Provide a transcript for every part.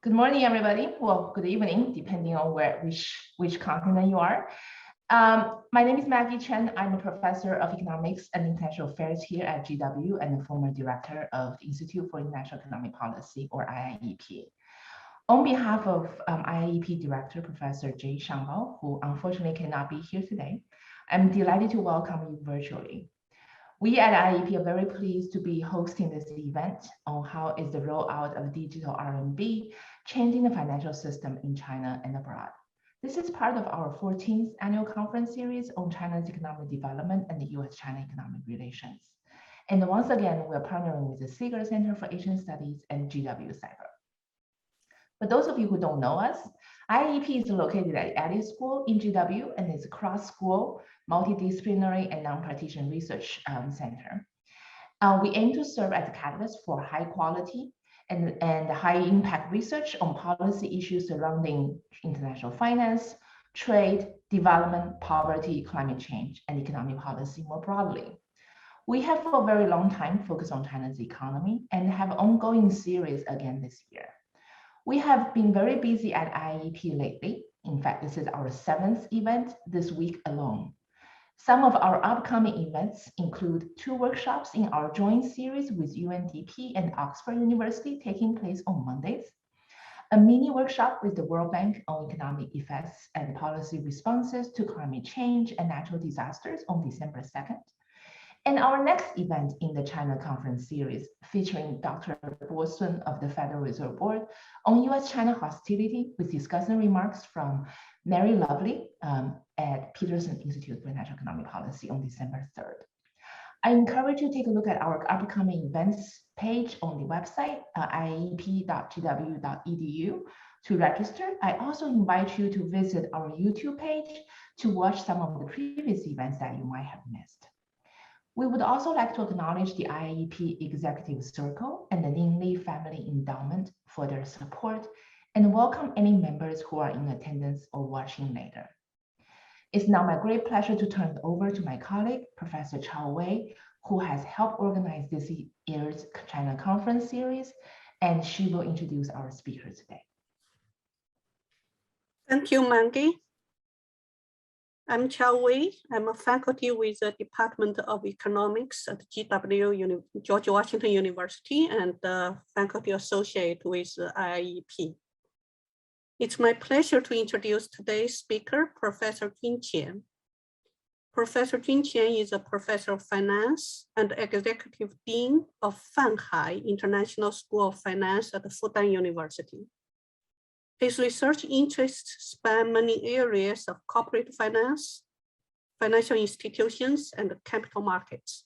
Good morning, everybody. Well, good evening, depending on which continent you are. My name is Maggie Chen. I'm a professor of economics and international affairs here at GW and the former director of the Institute for International Economic Policy, or IIEP. On behalf of IIEP Director, Professor Jay Shangbao, who unfortunately cannot be here today, I'm delighted to welcome you virtually. We at IIEP are very pleased to be hosting this event on how is the rollout of digital RMB changing the financial system in China and abroad. This is part of our 14th annual conference series on China's economic development and the US-China economic relations. And once again, we're partnering with the Seeger Center for Asian Studies and GW Cyber. For those of you who don't know us, IIEP is located at Addy School in GW and is a cross-school, multidisciplinary and non-partisan research center. We aim to serve as a catalyst for high quality and high impact research on policy issues surrounding international finance, trade, development, poverty, climate change, and economic policy more broadly. We have for a very long time focused on China's economy and have an ongoing series again this year. We have been very busy at IIEP lately. In fact, this is our 7th event this week alone. Some of our upcoming events include 2 workshops in our joint series with UNDP and Oxford University taking place on Mondays, a mini workshop with the World Bank on economic effects and policy responses to climate change and natural disasters on December 2nd, and our next event in the China Conference series featuring Dr. Bo Sun of the Federal Reserve Board on US-China hostility with discussant remarks from Mary Lovely at Peterson Institute for International Economic Policy on December 3rd. I encourage you to take a look at our upcoming events page on the website, iep.gw.edu to register. I also invite you to visit our YouTube page to watch some of the previous events that you might have missed. We would also like to acknowledge the IIEP Executive Circle and the Ning Li Family Endowment for their support and welcome any members who are in attendance or watching later. It's now my great pleasure to turn it over to my colleague, Professor Chao Wei, who has helped organize this year's China Conference series, and she will introduce our speakers today. Thank you, Maggie. I'm Chao Wei. I'm a faculty with the Department of Economics at GW George Washington University and the faculty associate with IIEP. It's my pleasure to introduce today's speaker, Professor Jun Qian. Professor Jun Qian is a professor of finance and executive dean of Fanhai International School of Finance at Fudan University. His research interests span many areas of corporate finance, financial institutions, and capital markets.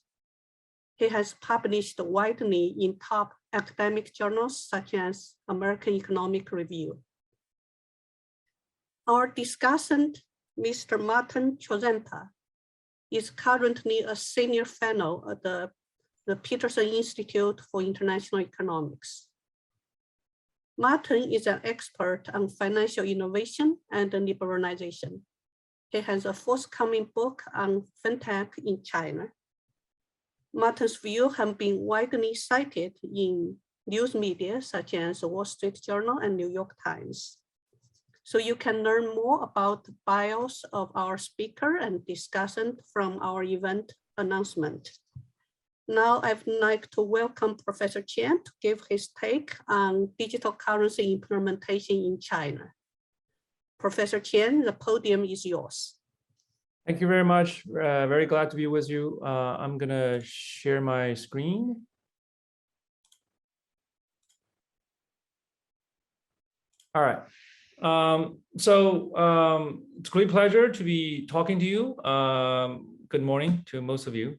He has published widely in top academic journals such as American Economic Review. Our discussant, Mr. Martin Chorzempa, is currently a senior fellow at the Peterson Institute for International Economics. Martin is an expert on financial innovation and liberalization. He has a forthcoming book on fintech in China. Martin's views have been widely cited in news media such as the Wall Street Journal and New York Times. So you can learn more about the bios of our speaker and discussant from our event announcement. Now I'd like to welcome Professor Qian to give his take on digital currency implementation in China. Professor Qian, the podium is yours. Thank you very much. Very glad to be with you. I'm gonna share my screen. All right. It's a great pleasure to be talking to you. Good morning to most of you.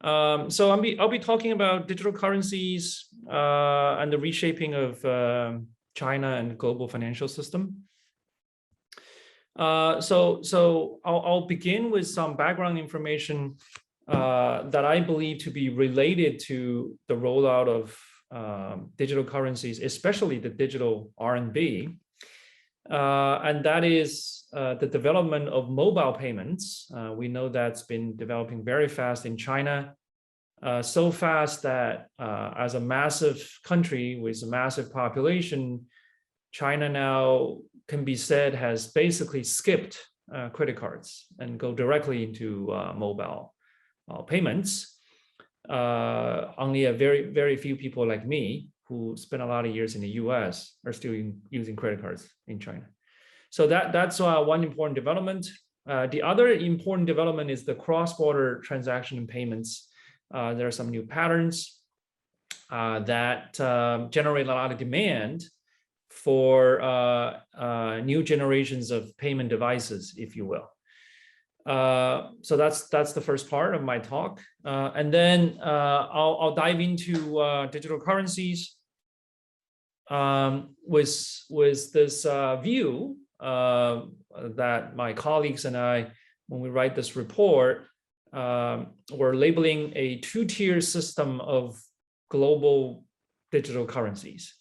So I'll be talking about digital currencies and the reshaping of China and global financial system. So I'll begin with some background information that I believe to be related to the rollout of digital currencies, especially the digital RMB. And that is the development of mobile payments. We know that's been developing very fast in China, so fast that as a massive country with a massive population, China now can be said has basically skipped credit cards and go directly into mobile payments. Only a very few people like me who spent a lot of years in the US are still using credit cards in China. So that's one important development. The other important development is the cross-border transaction and payments. There are some new patterns that generate a lot of demand for new generations of payment devices, if you will. So that's the first part of my talk. And then I'll dive into digital currencies with this view that my colleagues and I, when we write this report, we're labeling a two-tier system of global digital currencies.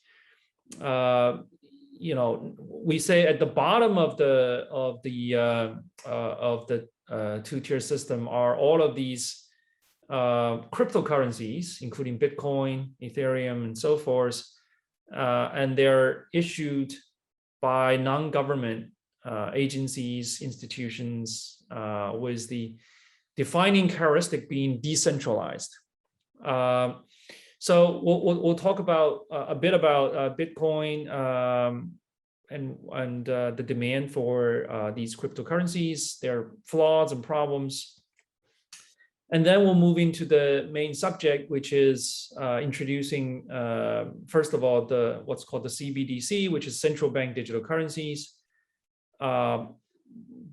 We say at the bottom of the two-tier system are all of these cryptocurrencies, including Bitcoin, Ethereum, and so forth, and they're issued by non-government agencies, institutions, with the defining characteristic being decentralized. So we'll talk about a bit about Bitcoin and the demand for these cryptocurrencies, their flaws and problems. And then we'll move into the main subject, which is introducing, first of all, what's called the CBDC, which is Central Bank Digital Currencies.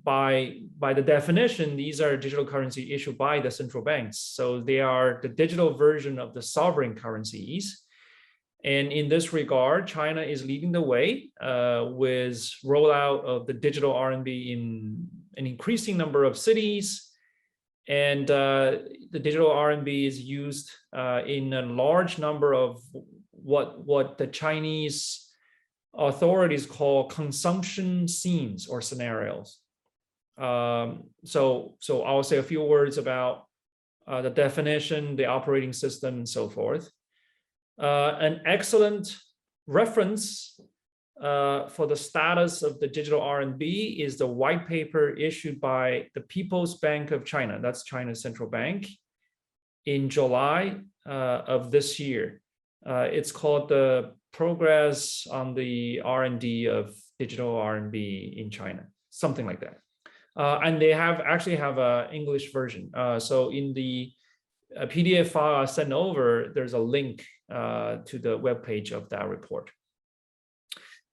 By the definition, these are digital currency issued by the central banks. So they are the digital version of the sovereign currencies. And in this regard, China is leading the way with rollout of the digital RMB in an increasing number of cities. And the digital RMB is used in a large number of what the Chinese authorities call consumption scenes or scenarios. So I'll say a few words about the definition, the operating system, and so forth. An excellent reference for the status of the digital RMB is the white paper issued by the People's Bank of China, that's China's central bank, in July of this year. It's called the Progress on the R&D of Digital RMB in China, something like that. And they actually have an English version. So in the PDF file I sent over, there's a link to the webpage of that report.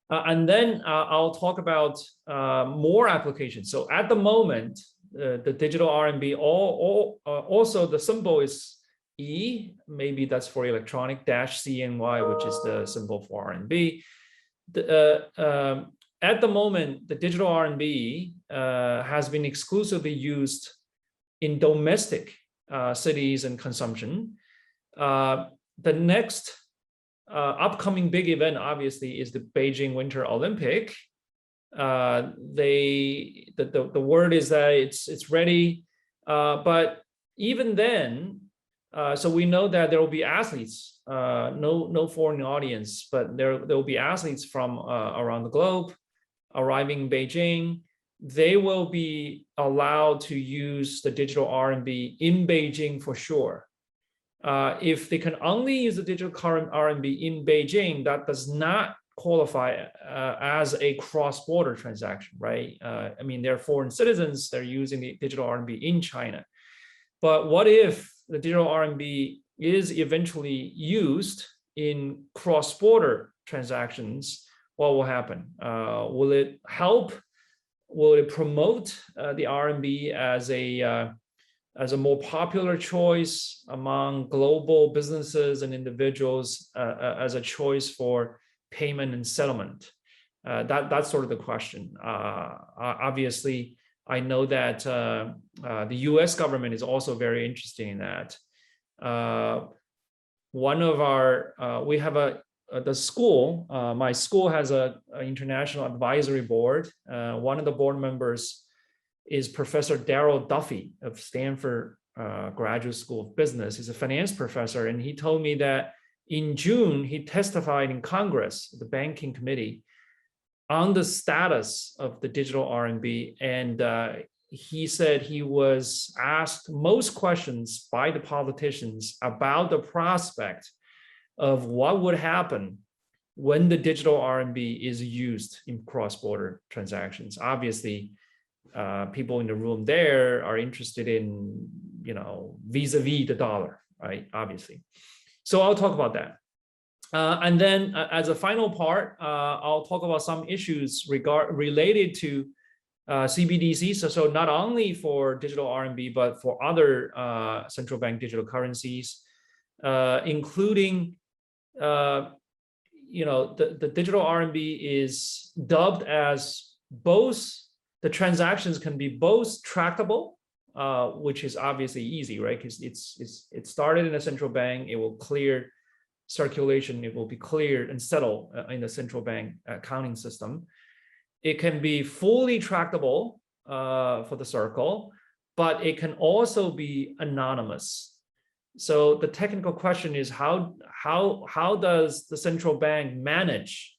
And then I'll talk about more applications. So at the moment, the digital RMB, also the symbol is E, maybe that's for electronic, -CNY, which is the symbol for RMB. At the moment, the digital RMB has been exclusively used in domestic cities and consumption. The next upcoming big event, obviously, is the Beijing Winter Olympic. The word is that it's ready, but even then, so we know that there will be athletes, no foreign audience, but there will be athletes from around the globe arriving in Beijing. They will be allowed to use the digital RMB in Beijing for sure. If they can only use the digital current RMB in Beijing, that does not qualify as a cross-border transaction, right? I mean, they're foreign citizens, they're using the digital RMB in China. But what if the digital RMB is eventually used in cross-border transactions? What will happen? Will it help? Will it promote the RMB as a more popular choice among global businesses and individuals, as a choice for payment and settlement? That's sort of the question. Obviously, I know that the US government is also very interested in that. One of our, we have the school, my school has an international advisory board. One of the board members is Professor Darryl Duffy of Stanford Graduate School of Business. He's a finance professor, and he told me that in June, he testified in Congress, the banking committee, on the status of the digital RMB, and he said he was asked most questions by the politicians about the prospect of what would happen when the digital RMB is used in cross-border transactions. Obviously, people in the room there are interested in, vis-a-vis the dollar, right? Obviously. So I'll talk about that. And then as a final part, I'll talk about some issues related to CBDCs. So not only for digital RMB, but for other central bank digital currencies, including, the digital RMB is dubbed as both, the transactions can be both trackable, which is obviously easy, right? Because it started in a central bank, it will clear circulation, it will be cleared and settled in the central bank accounting system. It can be fully trackable for the circle, but it can also be anonymous. So the technical question is how does the central bank manage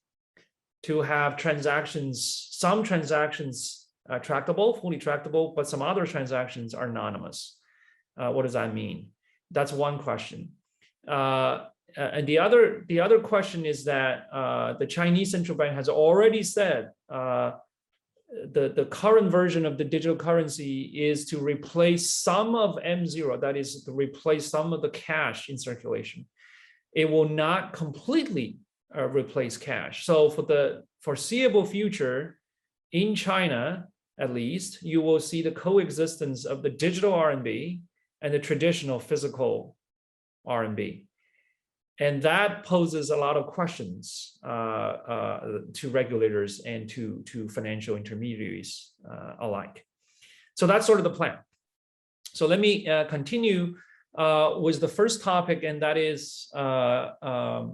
to have transactions, some transactions trackable, fully trackable, but some other transactions are anonymous? What does that mean? That's one question. And the other question is that the Chinese central bank has already said the current version of the digital currency is to replace some of M0, that is to replace some of the cash in circulation. It will not completely replace cash. So for the foreseeable future, in China, at least, you will see the coexistence of the digital RMB and the traditional physical RMB. And that poses a lot of questions to regulators and to financial intermediaries alike. So that's sort of the plan. So let me continue with the first topic, and that is, I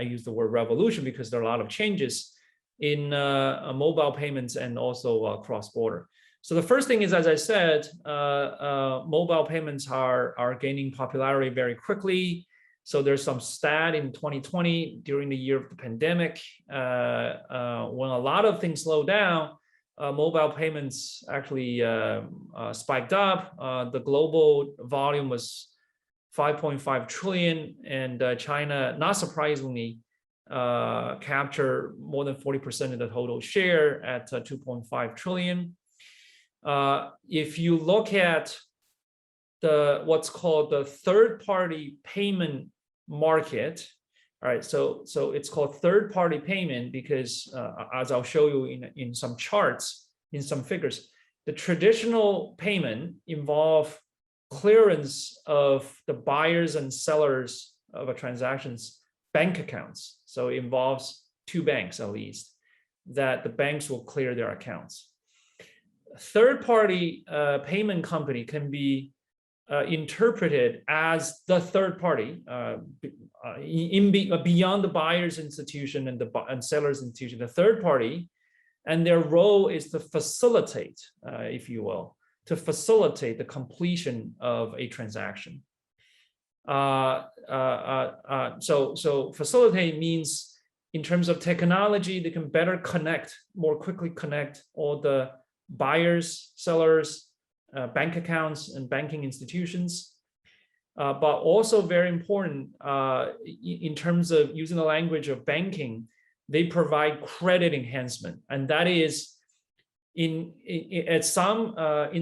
use the word revolution because there are a lot of changes in mobile payments and also cross-border. So the first thing is, as I said, mobile payments are gaining popularity very quickly. So there's some stat in 2020 during the year of the pandemic, when a lot of things slowed down, mobile payments actually spiked up. The global volume was 5.5 trillion, and China, not surprisingly, captured more than 40% of the total share at 2.5 trillion. If you look at what's called the third-party payment market, all right, so it's called third-party payment because, as I'll show you in some charts, in some figures, the traditional payment involve clearance of the buyers and sellers of a transaction's bank accounts. So it involves two banks at least, that the banks will clear their accounts. Third-party payment company can be interpreted as the third party beyond the buyer's institution and seller's institution, the third party, and their role is to facilitate, if you will, to facilitate the completion of a transaction. So facilitate means, in terms of technology, they can better connect, more quickly connect all the buyers, sellers, bank accounts and banking institutions, but also very important in terms of using the language of banking, they provide credit enhancement, and that is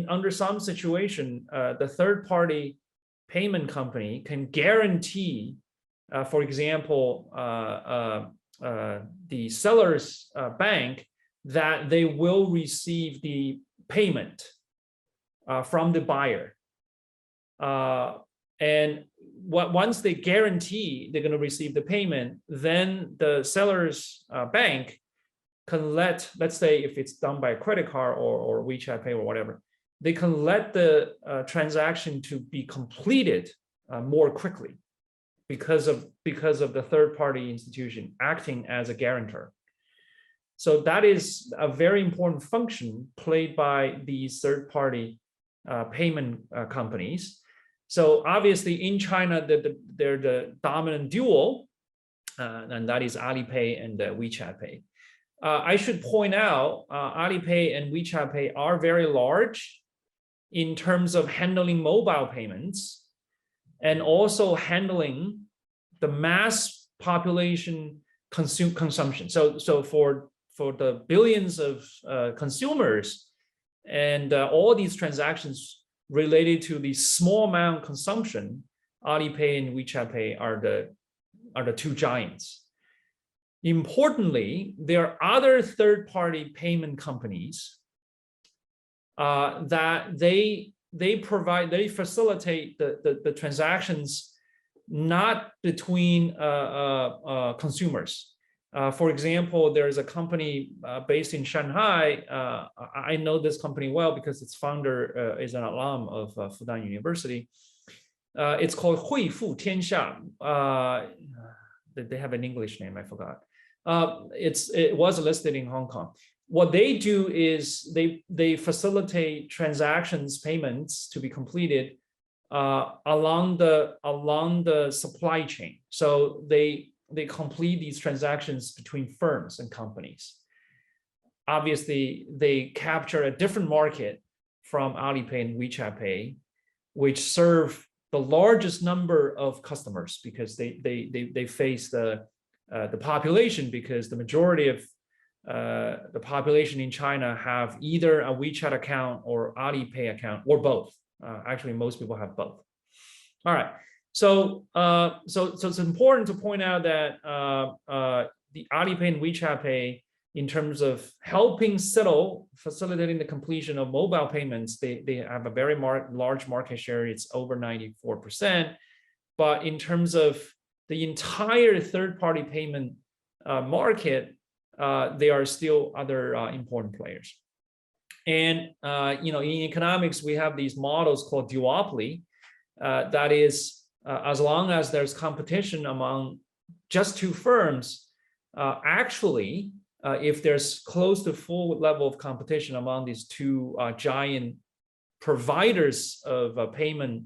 under some situation, the third-party payment company can guarantee, for example, the seller's bank that they will receive the payment from the buyer, and once they guarantee they're going to receive the payment, then the seller's bank can let's say if it's done by a credit card or WeChat Pay or whatever, they can let the transaction to be completed more quickly because of the third-party institution acting as a guarantor. So that is a very important function played by these third-party payment companies. So obviously in China, they're the dominant duo, and that is Alipay and WeChat Pay. I should point out Alipay and WeChat Pay are very large in terms of handling mobile payments and also handling the mass population consumption. So for the billions of consumers and all these transactions related to the small amount consumption, Alipay and WeChat Pay are the two giants. Importantly, there are other third-party payment companies that they facilitate the transactions not between consumers. For example, there is a company based in Shanghai. I know this company well because its founder is an alum of Fudan University. It's called Huifu Tianxia. They have an English name, I forgot. It was listed in Hong Kong. What they do is they facilitate transactions, payments to be completed along the supply chain. So they complete these transactions between firms and companies. Obviously, they capture a different market from Alipay and WeChat Pay, which serve the largest number of customers because they face the population, because the majority of the population in China have either a WeChat account or Alipay account or both. Actually, most people have both. All right. So it's important to point out that the Alipay and WeChat Pay, in terms of helping settle, facilitating the completion of mobile payments, they have a very large market share. It's over 94%. But in terms of the entire third-party payment market, there are still other important players. And in economics, we have these models called duopoly. That is, as long as there's competition among just two firms, actually, if there's close to full level of competition among these two giant providers of payment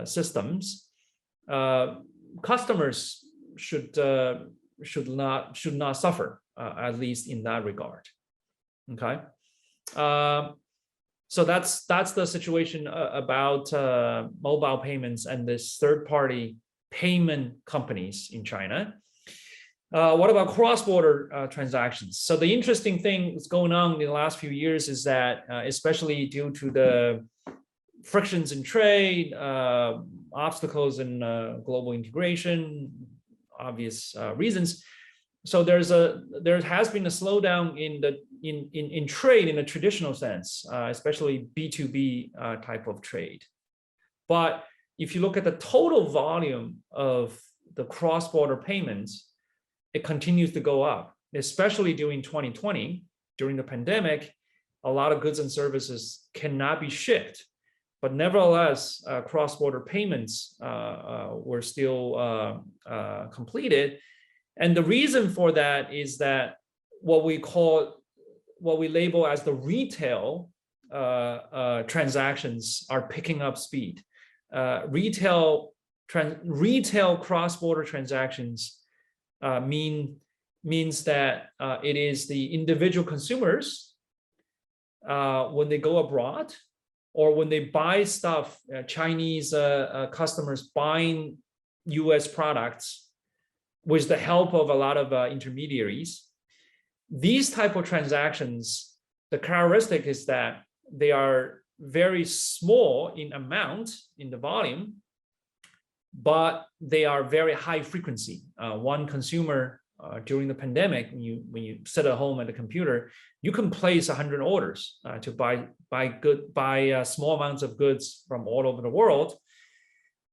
systems, customers should not suffer, at least in that regard. Okay, so that's the situation about mobile payments and this third-party payment companies in China. What about cross-border transactions? So the interesting thing that's going on in the last few years is that, especially due to the frictions in trade, obstacles in global integration, obvious reasons. So there has been a slowdown in trade in a traditional sense, especially B2B type of trade. But if you look at the total volume of the cross-border payments, it continues to go up, especially during 2020. During the pandemic, a lot of goods and services cannot be shipped. But nevertheless, cross-border payments were still completed. And the reason for that is that what we label as the retail transactions are picking up speed. Retail cross-border transactions means that it is the individual consumers when they go abroad or when they buy stuff, Chinese customers buying US products with the help of a lot of intermediaries. These type of transactions, the characteristic is that they are very small in amount, in the volume, but they are very high frequency. One consumer during the pandemic, when you sit at home at the computer, you can place 100 orders to buy small amounts of goods from all over the world,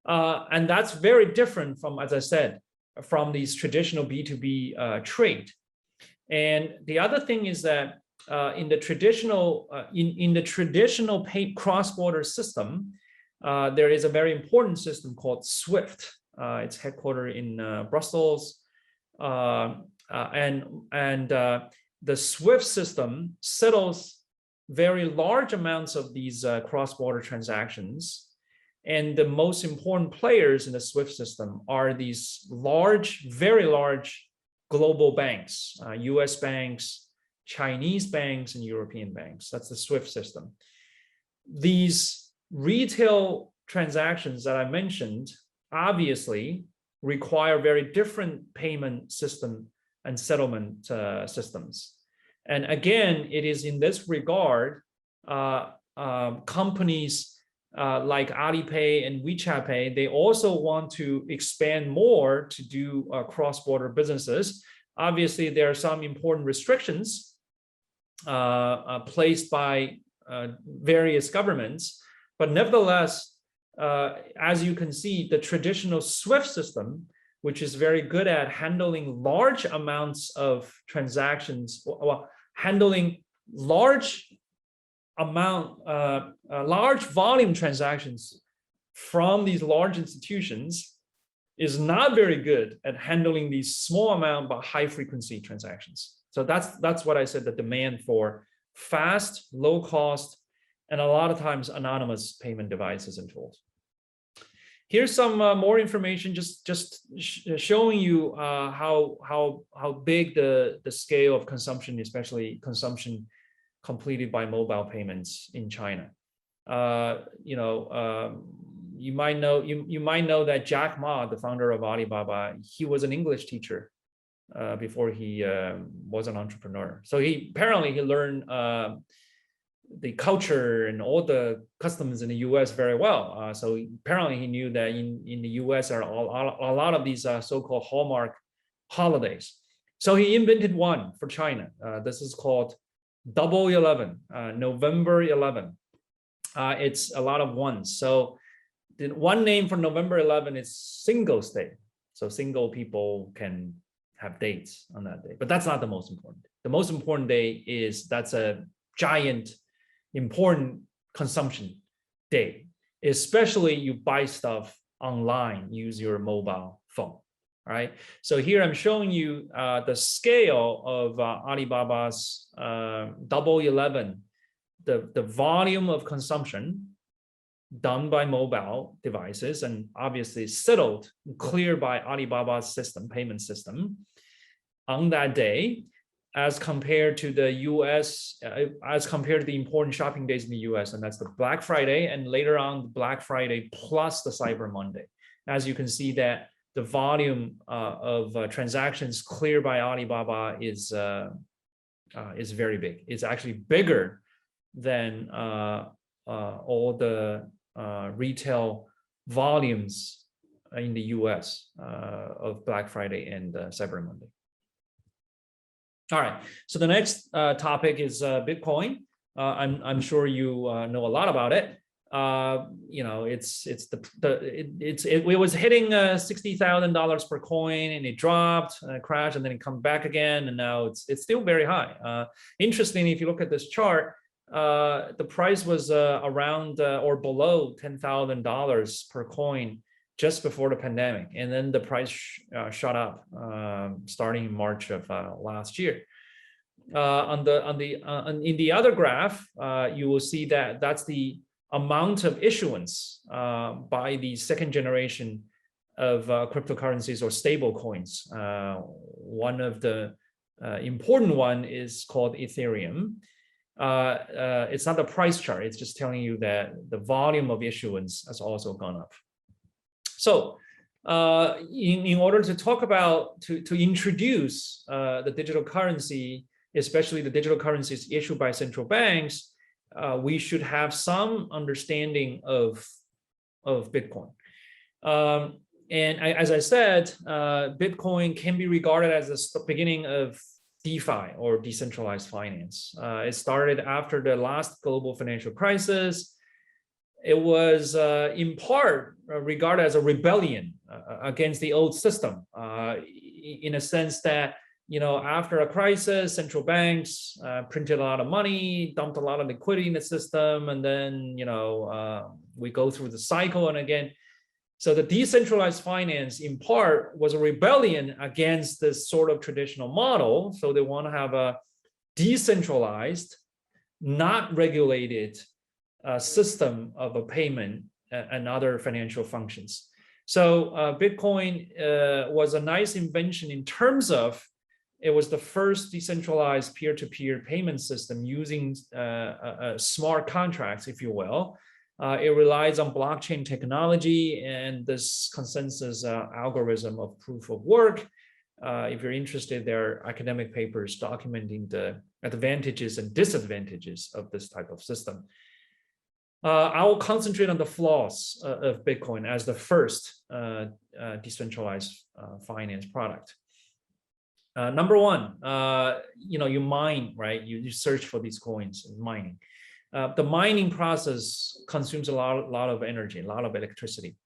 and that's very different from, as I said, from these traditional B2B trade. And the other thing is that in the traditional cross-border system, there is a very important system called SWIFT. It's headquartered in Brussels, and the SWIFT system settles very large amounts of these cross-border transactions. And the most important players in the SWIFT system are these large, very large global banks, US banks, Chinese banks, and European banks. That's the SWIFT system. These retail transactions that I mentioned obviously require very different payment system and settlement systems. And again, it is in this regard, companies like Alipay and WeChat Pay, they also want to expand more to do cross-border businesses. Obviously, there are some important restrictions placed by various governments, but nevertheless, as you can see, the traditional SWIFT system, which is very good at handling large amounts of transactions, well, handling large volume transactions from these large institutions, is not very good at handling these small amount but high frequency transactions. So that's what I said, the demand for fast, low cost, and a lot of times anonymous payment devices and tools. Here's some more information, just showing you how big the scale of consumption, especially consumption completed by mobile payments in China. You might know that Jack Ma, the founder of Alibaba, he was an English teacher before he was an entrepreneur. So he learned the culture and all the customs in the US very well. So apparently he knew that in the US there are a lot of these so-called hallmark holidays. So he invented one for China. This is called Double 11, November 11. It's a lot of ones. So the one name for November 11 is Singles Day. So single people can have dates on that day, but that's not the most important. The most important day is that's a giant, important consumption day, especially you buy stuff online, use your mobile phone. All right. So here I'm showing you the scale of Alibaba's Double 11, the volume of consumption done by mobile devices, and obviously settled, cleared by Alibaba's system, payment system, on that day, as compared to the US, as compared to the important shopping days in the US, and that's the Black Friday, and later on Black Friday plus the Cyber Monday. As you can see that the volume of transactions cleared by Alibaba is very big. It's actually bigger than all the retail volumes in the US of Black Friday and Cyber Monday. All right, so the next topic is Bitcoin. I'm sure you know a lot about it. It was hitting $60,000 per coin, and it dropped, crashed, and then it come back again, and now it's still very high. Interestingly, if you look at this chart, the price was around or below $10,000 per coin just before the pandemic, and then the price shot up starting in March of last year. In the other graph, you will see that that's the amount of issuance by the second generation of cryptocurrencies or stable coins. One of the important one is called Ethereum. It's not a price chart, it's just telling you that the volume of issuance has also gone up. So in order to talk about, to introduce the digital currency, especially the digital currencies issued by central banks, we should have some understanding of Bitcoin. And as I said, Bitcoin can be regarded as the beginning of DeFi, or decentralized finance. It started after the last global financial crisis. It was in part regarded as a rebellion against the old system, in a sense that, after a crisis, central banks printed a lot of money, dumped a lot of liquidity in the system, and then, we go through the cycle and again. So the decentralized finance, in part, was a rebellion against this sort of traditional model. So they want to have a decentralized, not regulated system of a payment and other financial functions. So Bitcoin was a nice invention in terms of it was the first decentralized peer-to-peer payment system using smart contracts, if you will. It relies on blockchain technology and this consensus algorithm of proof of work. If you're interested, there are academic papers documenting the advantages and disadvantages of this type of system. I will concentrate on the flaws of Bitcoin as the first decentralized finance product. Number one, you mine, right? You search for these coins and mining. The mining process consumes a lot of energy, a lot of electricity.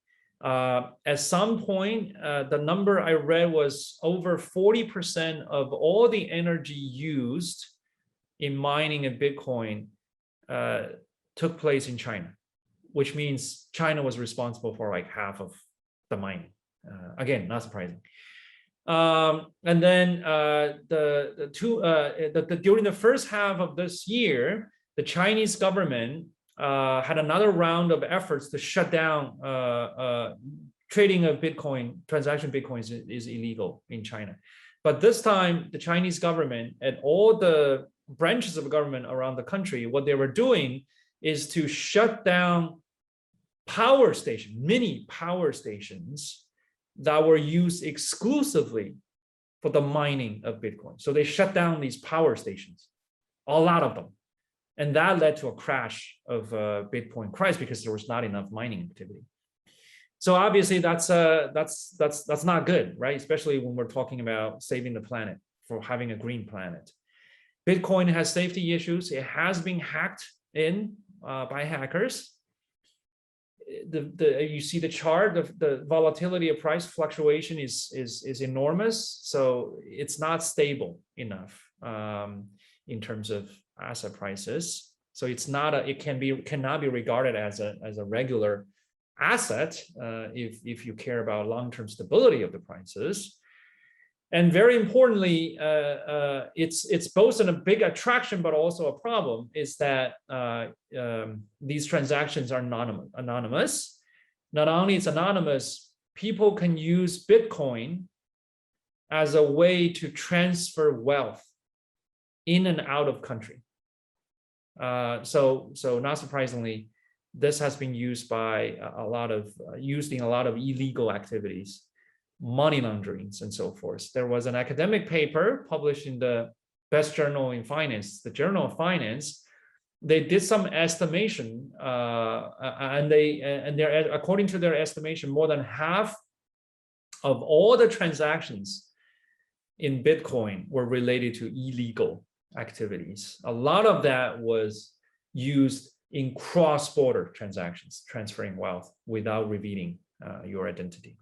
At some point, the number I read was over 40% of all the energy used in mining of Bitcoin took place in China, which means China was responsible for like half of the mining. Again, not surprising. And then during the first half of this year, the Chinese government had another round of efforts to shut down trading of Bitcoin. Transaction Bitcoin is illegal in China. But this time, the Chinese government and all the branches of government around the country, what they were doing is to shut down power stations, mini power stations that were used exclusively for the mining of Bitcoin. So they shut down these power stations, a lot of them. And that led to a crash of Bitcoin price because there was not enough mining activity. So obviously that's not good, right? Especially when we're talking about saving the planet, for having a green planet. Bitcoin has safety issues. It has been hacked in by hackers. You see the chart of the volatility of price fluctuation is enormous. So it's not stable enough in terms of asset prices. So it's not cannot be regarded as a regular asset if you care about long-term stability of the prices. And very importantly, it's both a big attraction, but also a problem is that these transactions are anonymous. Not only it's anonymous, people can use Bitcoin as a way to transfer wealth in and out of country. So not surprisingly, this has been used by used in a lot of illegal activities, money launderings and so forth. There was an academic paper published in the best journal in finance, the Journal of Finance. They did some estimation, and they're according to their estimation, more than half of all the transactions in Bitcoin were related to illegal activities. A lot of that was used in cross-border transactions, transferring wealth without revealing your identity.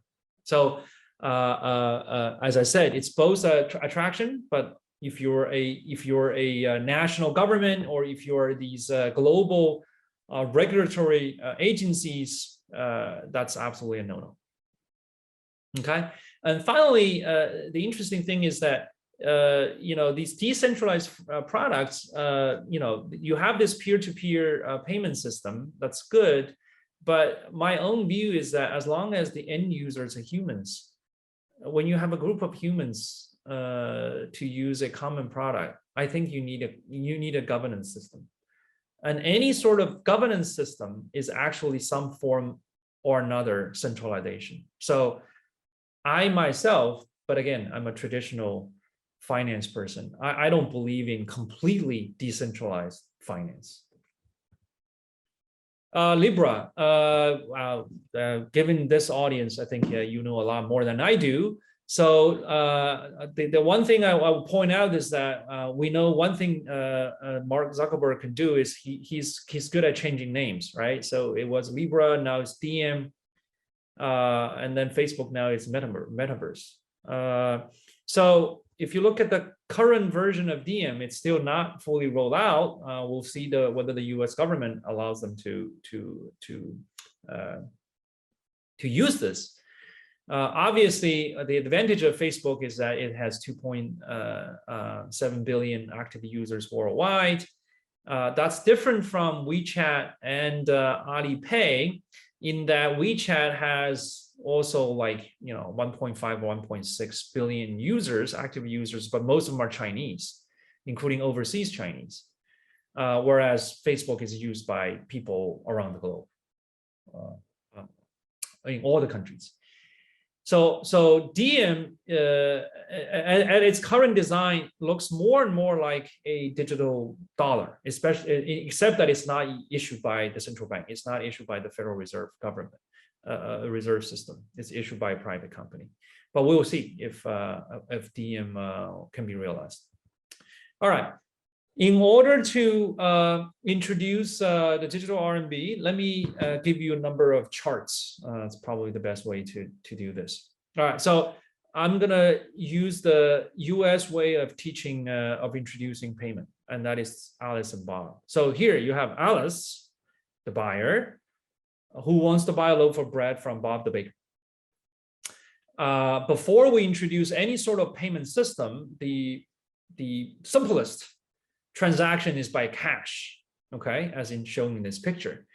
So as I said, it's both an attraction, but if you're a national government or if you're these global regulatory agencies, that's absolutely a no-no. Okay, and finally, the interesting thing is that these decentralized products, you have this peer-to-peer payment system. That's good, but my own view is that as long as the end users are humans, when you have a group of humans to use a common product, I think you need a governance system, and any sort of governance system is actually some form or another centralization. So I myself, but again, I'm a traditional finance person. I don't believe in completely decentralized finance. Libra, given this audience, I think you know a lot more than I do. So the one thing I will point out is that we know one thing Mark Zuckerberg can do is he's good at changing names, right? So it was Libra, now it's DM, and then Facebook now it's Metaverse. So if you look at the current version of DM, it's still not fully rolled out. We'll see whether the U.S. government allows them to use this. Obviously, the advantage of Facebook is that it has 2.7 billion active users worldwide. That's different from WeChat and Alipay, in that WeChat has also like, 1.5 or 1.6 billion users, active users, but most of them are Chinese, including overseas Chinese. Whereas Facebook is used by people around the globe, in all the countries. So Diem at its current design looks more and more like a digital dollar, especially except that it's not issued by the central bank. It's not issued by the Federal Reserve government, reserve system. It's issued by a private company. But we will see if Diem can be realized. All right. In order to introduce the digital RMB, let me give you a number of charts. It's probably the best way to do this. All right, so I'm gonna use the US way of teaching, of introducing payment, and that is Alice and Bob. So here you have Alice, the buyer, who wants to buy a loaf of bread from Bob the baker. Before we introduce any sort of payment system, the simplest transaction is by cash, okay, as in shown in this picture.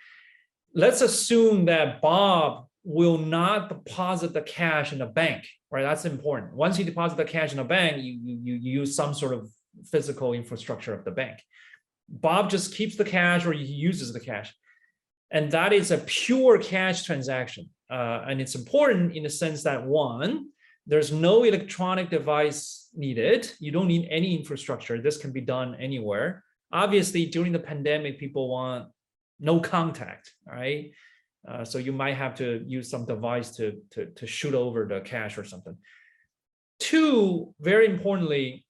Let's assume that Bob will not deposit the cash in a bank, right? That's important. Once you deposit the cash in a bank, you use some sort of physical infrastructure of the bank. Bob just keeps the cash or he uses the cash. And that is a pure cash transaction. And it's important in the sense that, one, there's no electronic device needed. You don't need any infrastructure. This can be done anywhere. Obviously, during the pandemic, people want no contact, right? So you might have to use some device to shoot over the cash or something. Two, very importantly,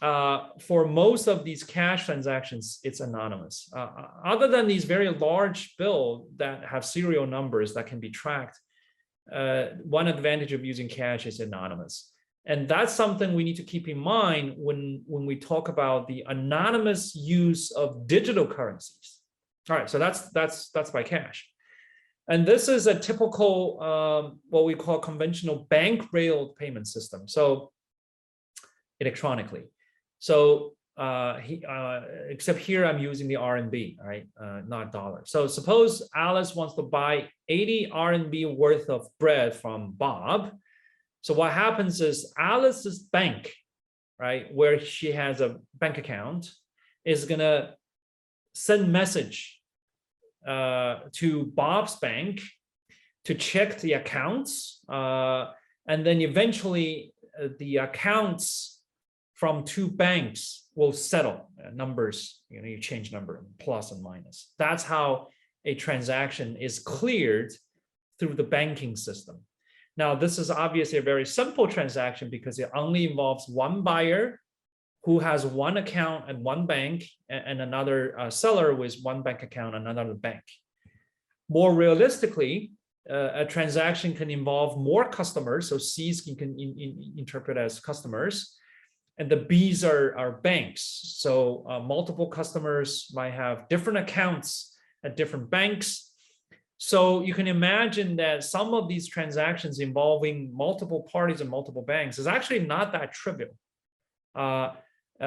for most of these cash transactions, it's anonymous. Other than these very large bills that have serial numbers that can be tracked, one advantage of using cash is anonymous. And that's something we need to keep in mind when we talk about the anonymous use of digital currencies. All right, so that's by cash. And this is a typical, what we call conventional bank railed payment system. So electronically. So except here I'm using the RMB, right? Not dollar. So suppose Alice wants to buy 80 RMB worth of bread from Bob. So what happens is Alice's bank, right, where she has a bank account, is gonna send message to Bob's bank to check the accounts, and then eventually the accounts from two banks will settle numbers. You change number, plus and minus. That's how a transaction is cleared through the banking system. Now, this is obviously a very simple transaction because it only involves one buyer who has one account at one bank and another seller with one bank account and another bank. More realistically, a transaction can involve more customers. So C's can interpret as customers, and the B's are banks. So multiple customers might have different accounts at different banks. So you can imagine that some of these transactions involving multiple parties and multiple banks is actually not that trivial.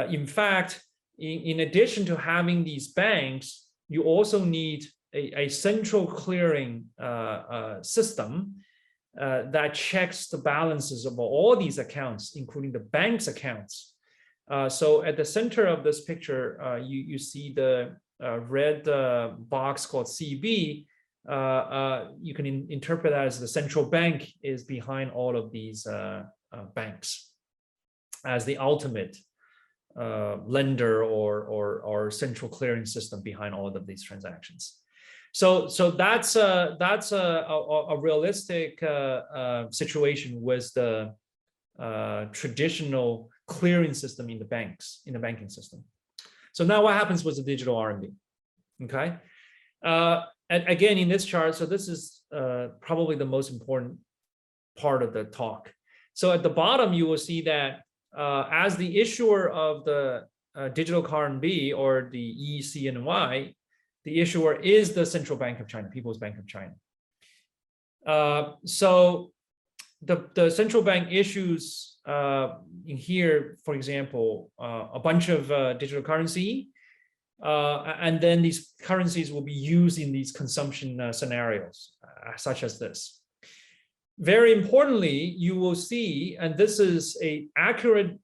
In fact, in addition to having these banks, you also need a central clearing system that checks the balances of all these accounts, including the bank's accounts. So at the center of this picture, you see the red box called CB. You can interpret that as the central bank is behind all of these banks as the ultimate lender or central clearing system behind all of these transactions. So that's a realistic situation with the traditional clearing system in the banks, in the banking system. So now what happens with the digital RMB? Okay. And again, in this chart, so this is probably the most important part of the talk. So at the bottom, you will see that as the issuer of the digital RMB or the e-CNY, the issuer is the Central Bank of China, People's Bank of China. So the central bank issues in here, for example, a bunch of digital currency, and then these currencies will be used in these consumption scenarios, such as this. Very importantly, you will see, and this is an accurate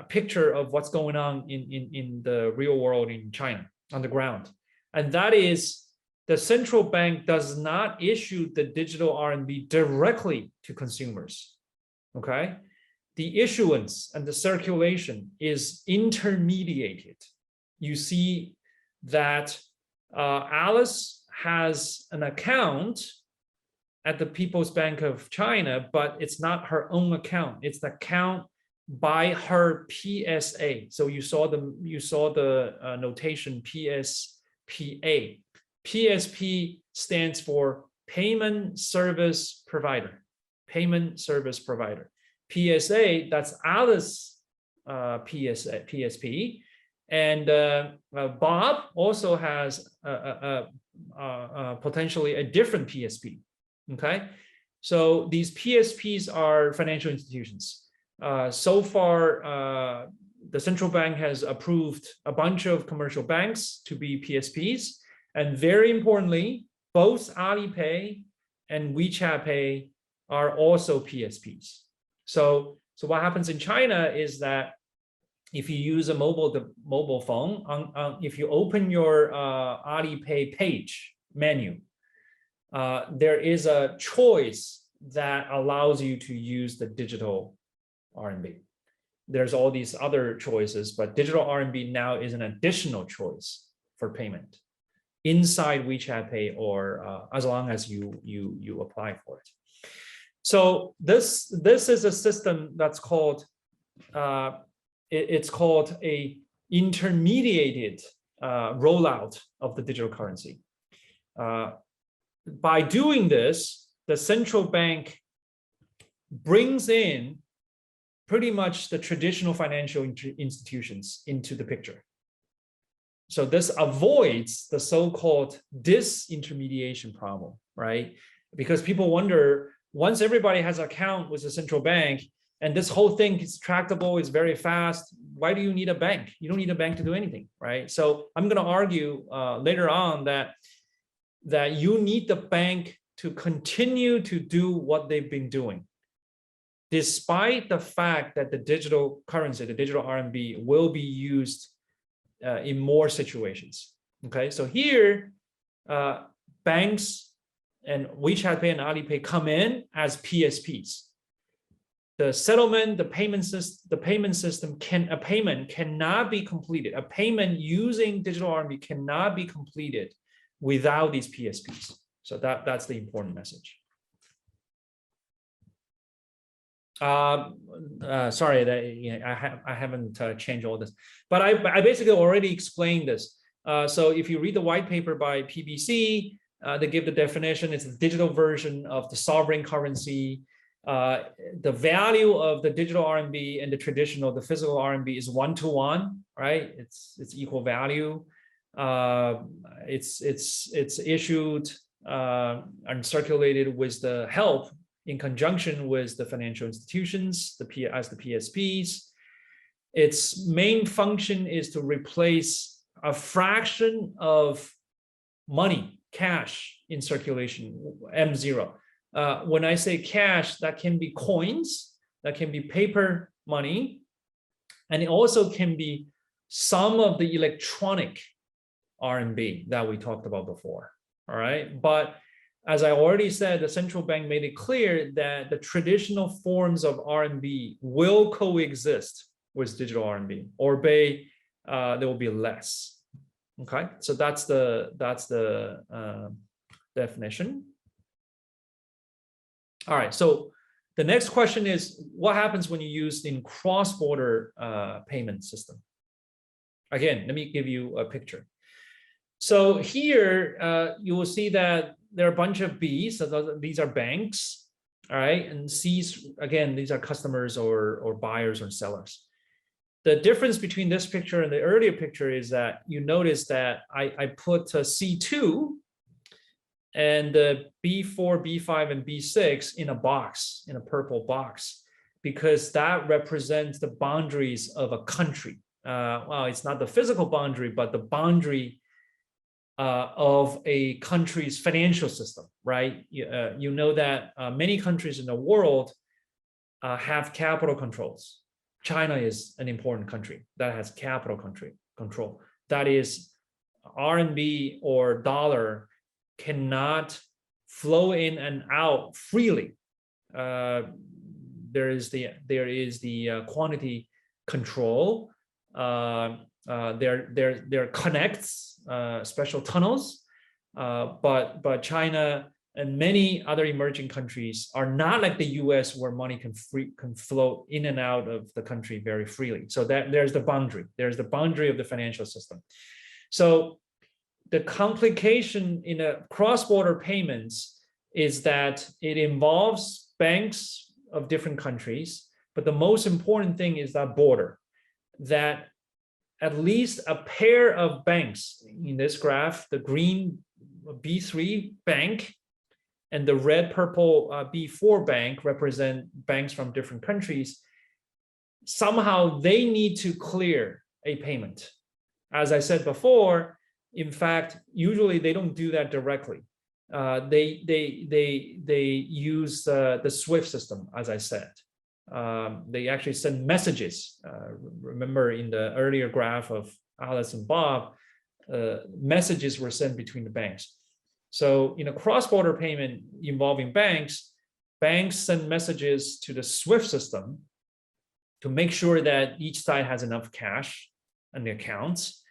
picture of what's going on in the real world in China on the ground. And that is the central bank does not issue the digital RMB directly to consumers, okay? The issuance and the circulation is intermediated. You see that Alice has an account at the People's Bank of China, but it's not her own account. It's the account by her PSA. So you saw the notation PSPA. PSP stands for Payment Service Provider. Payment Service Provider. PSA, that's Alice PSP. And Bob also has potentially a different PSP. Okay, so these PSPs are financial institutions. So far, the central bank has approved a bunch of commercial banks to be PSPs. And very importantly, both Alipay and WeChat Pay are also PSPs. So what happens in China is that if you use a mobile phone, if you open your Alipay page menu, there is a choice that allows you to use the digital RMB. There's all these other choices, but digital RMB now is an additional choice for payment inside WeChat Pay, or as long as you apply for it. So this is a system that's called it's called a intermediated rollout of the digital currency. By doing this, the central bank brings in pretty much the traditional financial institutions into the picture. So this avoids the so-called disintermediation problem, right? Because people wonder, once everybody has an account with the central bank and this whole thing is tractable, it's very fast, why do you need a bank? You don't need a bank to do anything, right? So I'm going to argue later on that you need the bank to continue to do what they've been doing, despite the fact that the digital currency, the digital RMB, will be used in more situations. Okay, so here, banks and WeChat Pay and Alipay come in as PSPs. The settlement, the payment system a payment cannot be completed. A payment using digital RMB cannot be completed without these PSPs. So that's the important message. Sorry that I haven't changed all this, but I basically already explained this. So if you read the white paper by PBC, they give the definition. It's a digital version of the sovereign currency. The value of the digital RMB and the traditional, the physical RMB is 1-to-1, right? It's equal value. It's issued and circulated with the help in conjunction with the financial institutions, as the PSPs. Its main function is to replace a fraction of money, cash in circulation, M0. When I say cash, that can be coins, that can be paper money, and it also can be some of the electronic RMB that we talked about before, all right? But as I already said, the central bank made it clear that the traditional forms of RMB will coexist with digital RMB, or there will be less. Okay, so that's the definition. All right, so the next question is, what happens when you use in cross-border payment system? Again, let me give you a picture. So here you will see that there are a bunch of Bs, so these are banks, all right, and Cs, again, these are customers or buyers or sellers. The difference between this picture and the earlier picture is that you notice that I put C2 and B4, B5, and B6 in a box, in a purple box, because that represents the boundaries of a country. Well, it's not the physical boundary, but the boundary of a country's financial system, right? You know that many countries in the world have capital controls. China is an important country that has capital control. That is, RMB or dollar cannot flow in and out freely. There is the quantity control. There connects special tunnels, but China and many other emerging countries are not like the US, where money can flow in and out of the country very freely. So there's the boundary. There's the boundary of the financial system. So the complication in a cross-border payments is that it involves banks of different countries, but the most important thing is that border, that at least a pair of banks in this graph, the green B3 bank and the red purple B4 bank represent banks from different countries. Somehow they need to clear a payment. As I said before, in fact, usually they don't do that directly. They use the SWIFT system, as I said. They actually send messages. Remember in the earlier graph of Alice and Bob, messages were sent between the banks. So in a cross-border payment involving banks send messages to the SWIFT system to make sure that each side has enough cash in the accounts,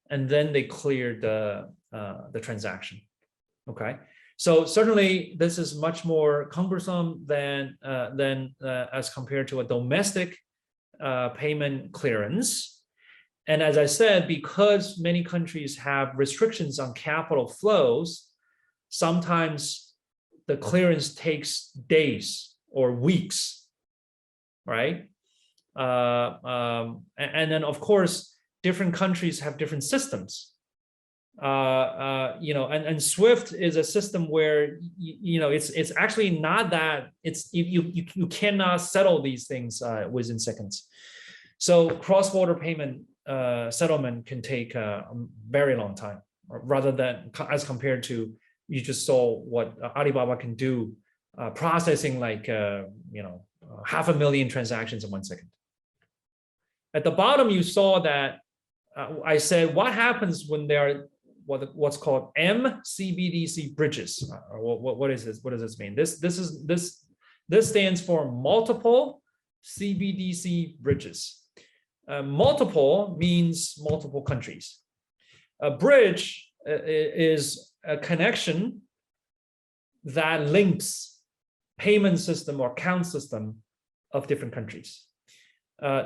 and then they clear the transaction. Okay. So certainly this is much more cumbersome than as compared to a domestic payment clearance. And as I said, because many countries have restrictions on capital flows, sometimes the clearance takes days or weeks, right? And then of course, different countries have different systems. And SWIFT is a system where it's actually not that you cannot settle these things within seconds. So cross-border payment settlement can take a very long time, rather than as compared to you just saw what Alibaba can do, processing like 500,000 transactions in 1 second. At the bottom, you saw that I said what happens when there are what's called CBDC bridges. What is this? What does this mean? This stands for multiple CBDC bridges. Multiple means multiple countries. A bridge is a connection that links payment system or account system of different countries.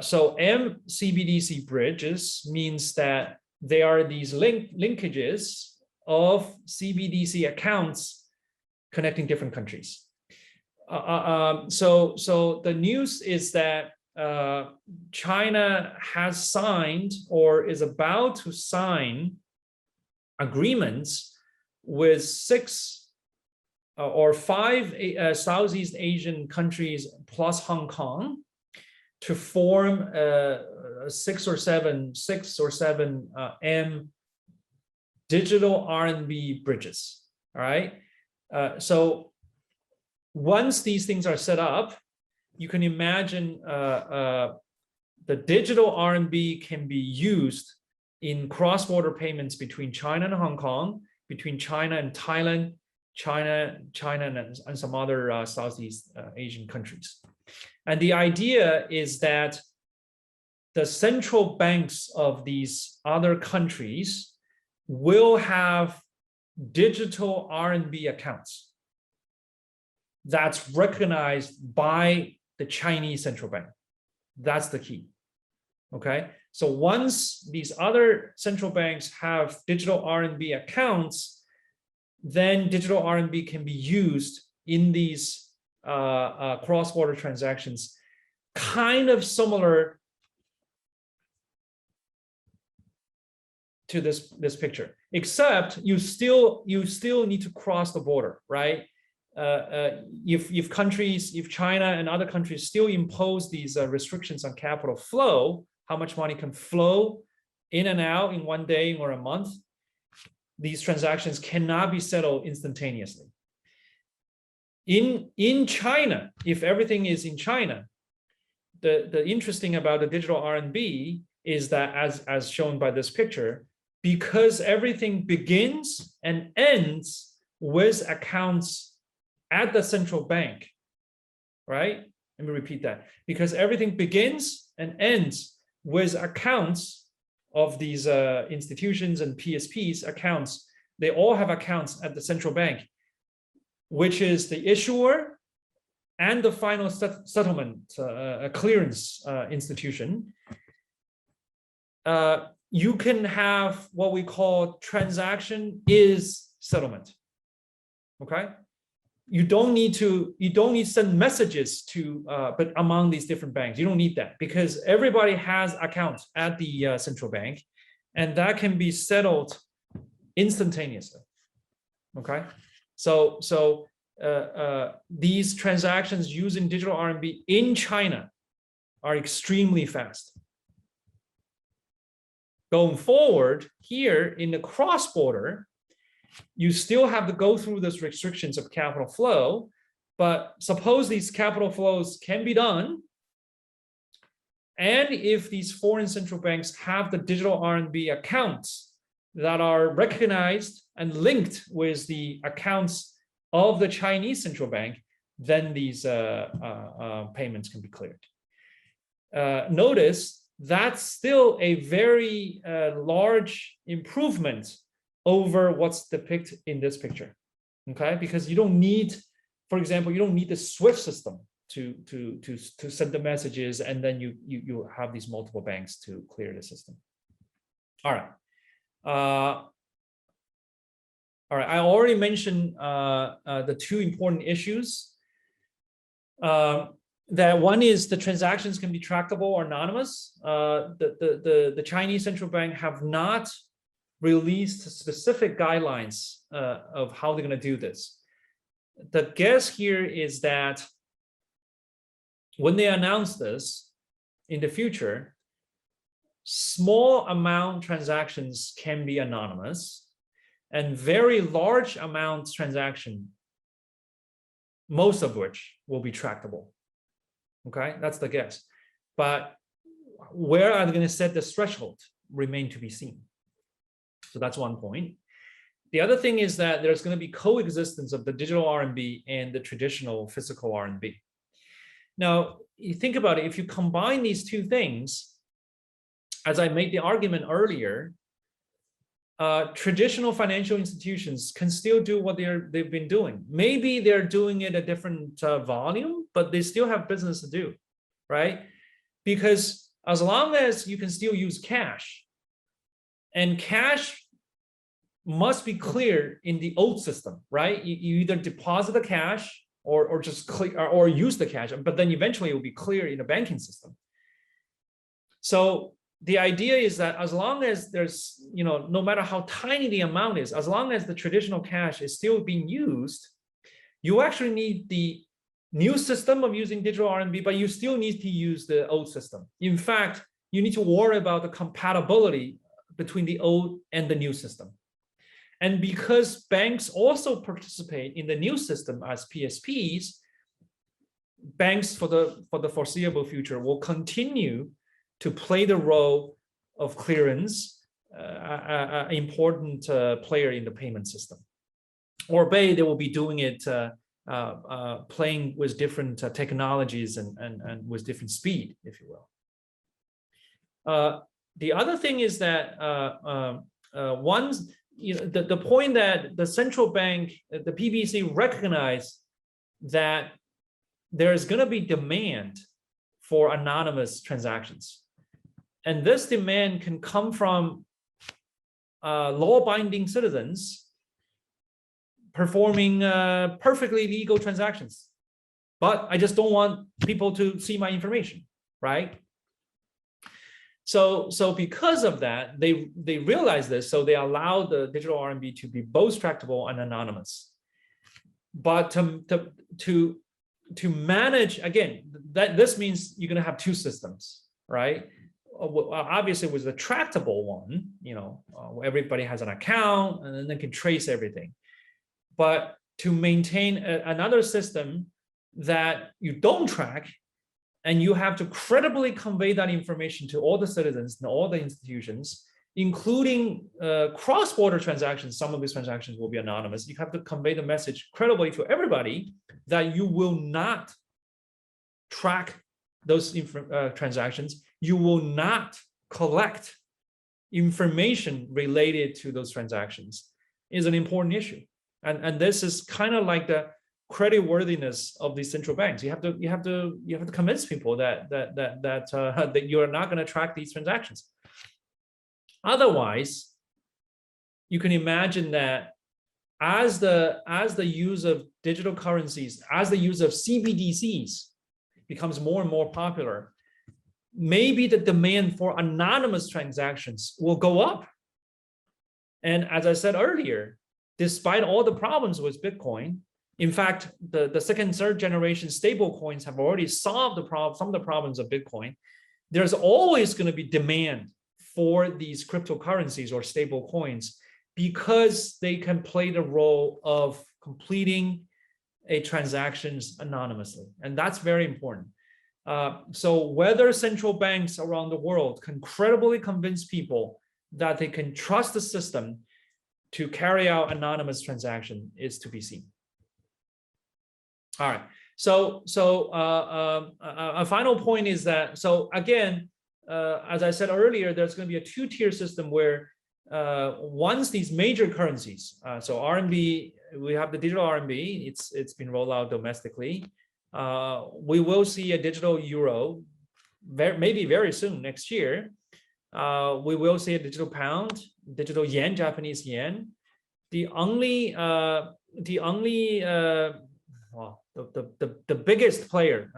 So CBDC bridges means that there are these linkages of CBDC accounts connecting different countries. So the news is that China has signed or is about to sign agreements with 6 or 5 Southeast Asian countries plus Hong Kong to form 6 or 7 digital RMB bridges. All right. So once these things are set up, you can imagine the digital RMB can be used in cross-border payments between China and Hong Kong, between China and Thailand, China and some other Southeast Asian countries. And the idea is that the central banks of these other countries will have digital RMB accounts that's recognized by the Chinese central bank. That's the key. Okay. So once these other central banks have digital RMB accounts, then digital RMB can be used in these cross-border transactions, kind of similar to this picture, except you still need to cross the border, right? If China and other countries still impose these restrictions on capital flow, how much money can flow in and out in 1 day or a month, these transactions cannot be settled instantaneously. In China, if everything is in China, the interesting about the digital RMB is that as shown by this picture, because everything begins and ends with accounts at the central bank, right? Let me repeat that. Because everything begins and ends with accounts of these institutions and PSPs accounts. They all have accounts at the central bank, which is the issuer and the final settlement clearance institution. You can have what we call transaction is settlement. Okay, you don't need to send messages to but among these different banks. You don't need that because everybody has accounts at the central bank, and that can be settled instantaneously. Okay, so these transactions using digital RMB in China are extremely fast. Going forward, here in the cross-border, you still have to go through those restrictions of capital flow, but suppose these capital flows can be done, and if these foreign central banks have the digital RMB accounts that are recognized and linked with the accounts of the Chinese central bank, then these payments can be cleared. Notice that's still a very large improvement over what's depicted in this picture, okay? Because you don't need, for example, you don't need the SWIFT system to send the messages, and then you have these multiple banks to clear the system. All right. All right, I already mentioned the two important issues. That one is the transactions can be trackable or anonymous. The Chinese central bank have not released specific guidelines of how they're going to do this. The guess here is that when they announce this in the future, small amount transactions can be anonymous, and very large amount transaction, most of which will be trackable. Okay, that's the guess. But where are they going to set the threshold remain to be seen. So that's one point. The other thing is that there's going to be coexistence of the digital RMB and the traditional physical RMB. Now, you think about it, if you combine these two things, as I made the argument earlier, traditional financial institutions can still do what they've been doing. Maybe they're doing it at different volume, but they still have business to do, right? Because as long as you can still use cash, and cash must be clear in the old system, right? You either deposit the cash or just clear or use the cash, but then eventually it will be clear in the banking system. So the idea is that as long as there's, no matter how tiny the amount is, as long as the traditional cash is still being used, you actually need the new system of using digital RMB, but you still need to use the old system. In fact, you need to worry about the compatibility between the old and the new system. And because banks also participate in the new system as PSPs, banks for the foreseeable future will continue to play the role of clearance, an important player in the payment system. Or they will be doing it, playing with different technologies and with different speed, if you will. The other thing is that the point that the central bank, the PBC, recognize that there's going to be demand for anonymous transactions. And this demand can come from law-binding citizens performing perfectly legal transactions. But I just don't want people to see my information, right? So because of that, they realize this, so they allow the digital RMB to be both trackable and anonymous. But to manage, again, this means you're going to have two systems, right? obviously was the tractable one, everybody has an account and then they can trace everything. But to maintain another system that you don't track, and you have to credibly convey that information to all the citizens and all the institutions, including cross-border transactions. Some of these transactions will be anonymous. You have to convey the message credibly to everybody that you will not track those transactions. You will not collect information related to those transactions is an important issue. And this is kind of like the creditworthiness of these central banks. You have to convince people that you are not going to track these transactions. Otherwise, you can imagine that as the use of digital currencies, as the use of CBDCs becomes more and more popular, maybe the demand for anonymous transactions will go up. And as I said earlier, despite all the problems with Bitcoin, in fact, the second, third generation stable coins have already solved some of the problems of Bitcoin. There's always going to be demand for these cryptocurrencies or stable coins because they can play the role of completing a transactions anonymously. And that's very important. So whether central banks around the world can credibly convince people that they can trust the system to carry out anonymous transaction is to be seen. All right. So a final point is that, so again, as I said earlier, there's going to be a two-tier system where once these major currencies, so RMB, we have the digital RMB, it's been rolled out domestically. We will see a digital euro, maybe very soon next year. We will see a digital pound, digital yen, Japanese yen. The biggest player,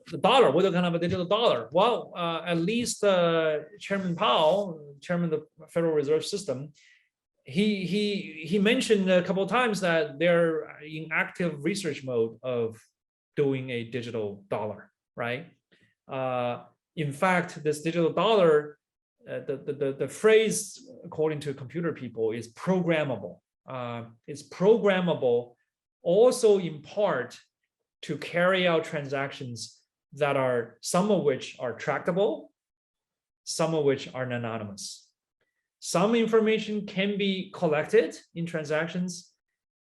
the dollar. We're going to have a digital dollar. Well, at least Chairman Powell, Chairman of the Federal Reserve System, he mentioned a couple of times that they're in active research mode of doing a digital dollar, right? In fact, this digital dollar, the phrase, according to computer people, is programmable. It's programmable also in part to carry out transactions that are, some of which are tractable, some of which are anonymous. Some information can be collected in transactions,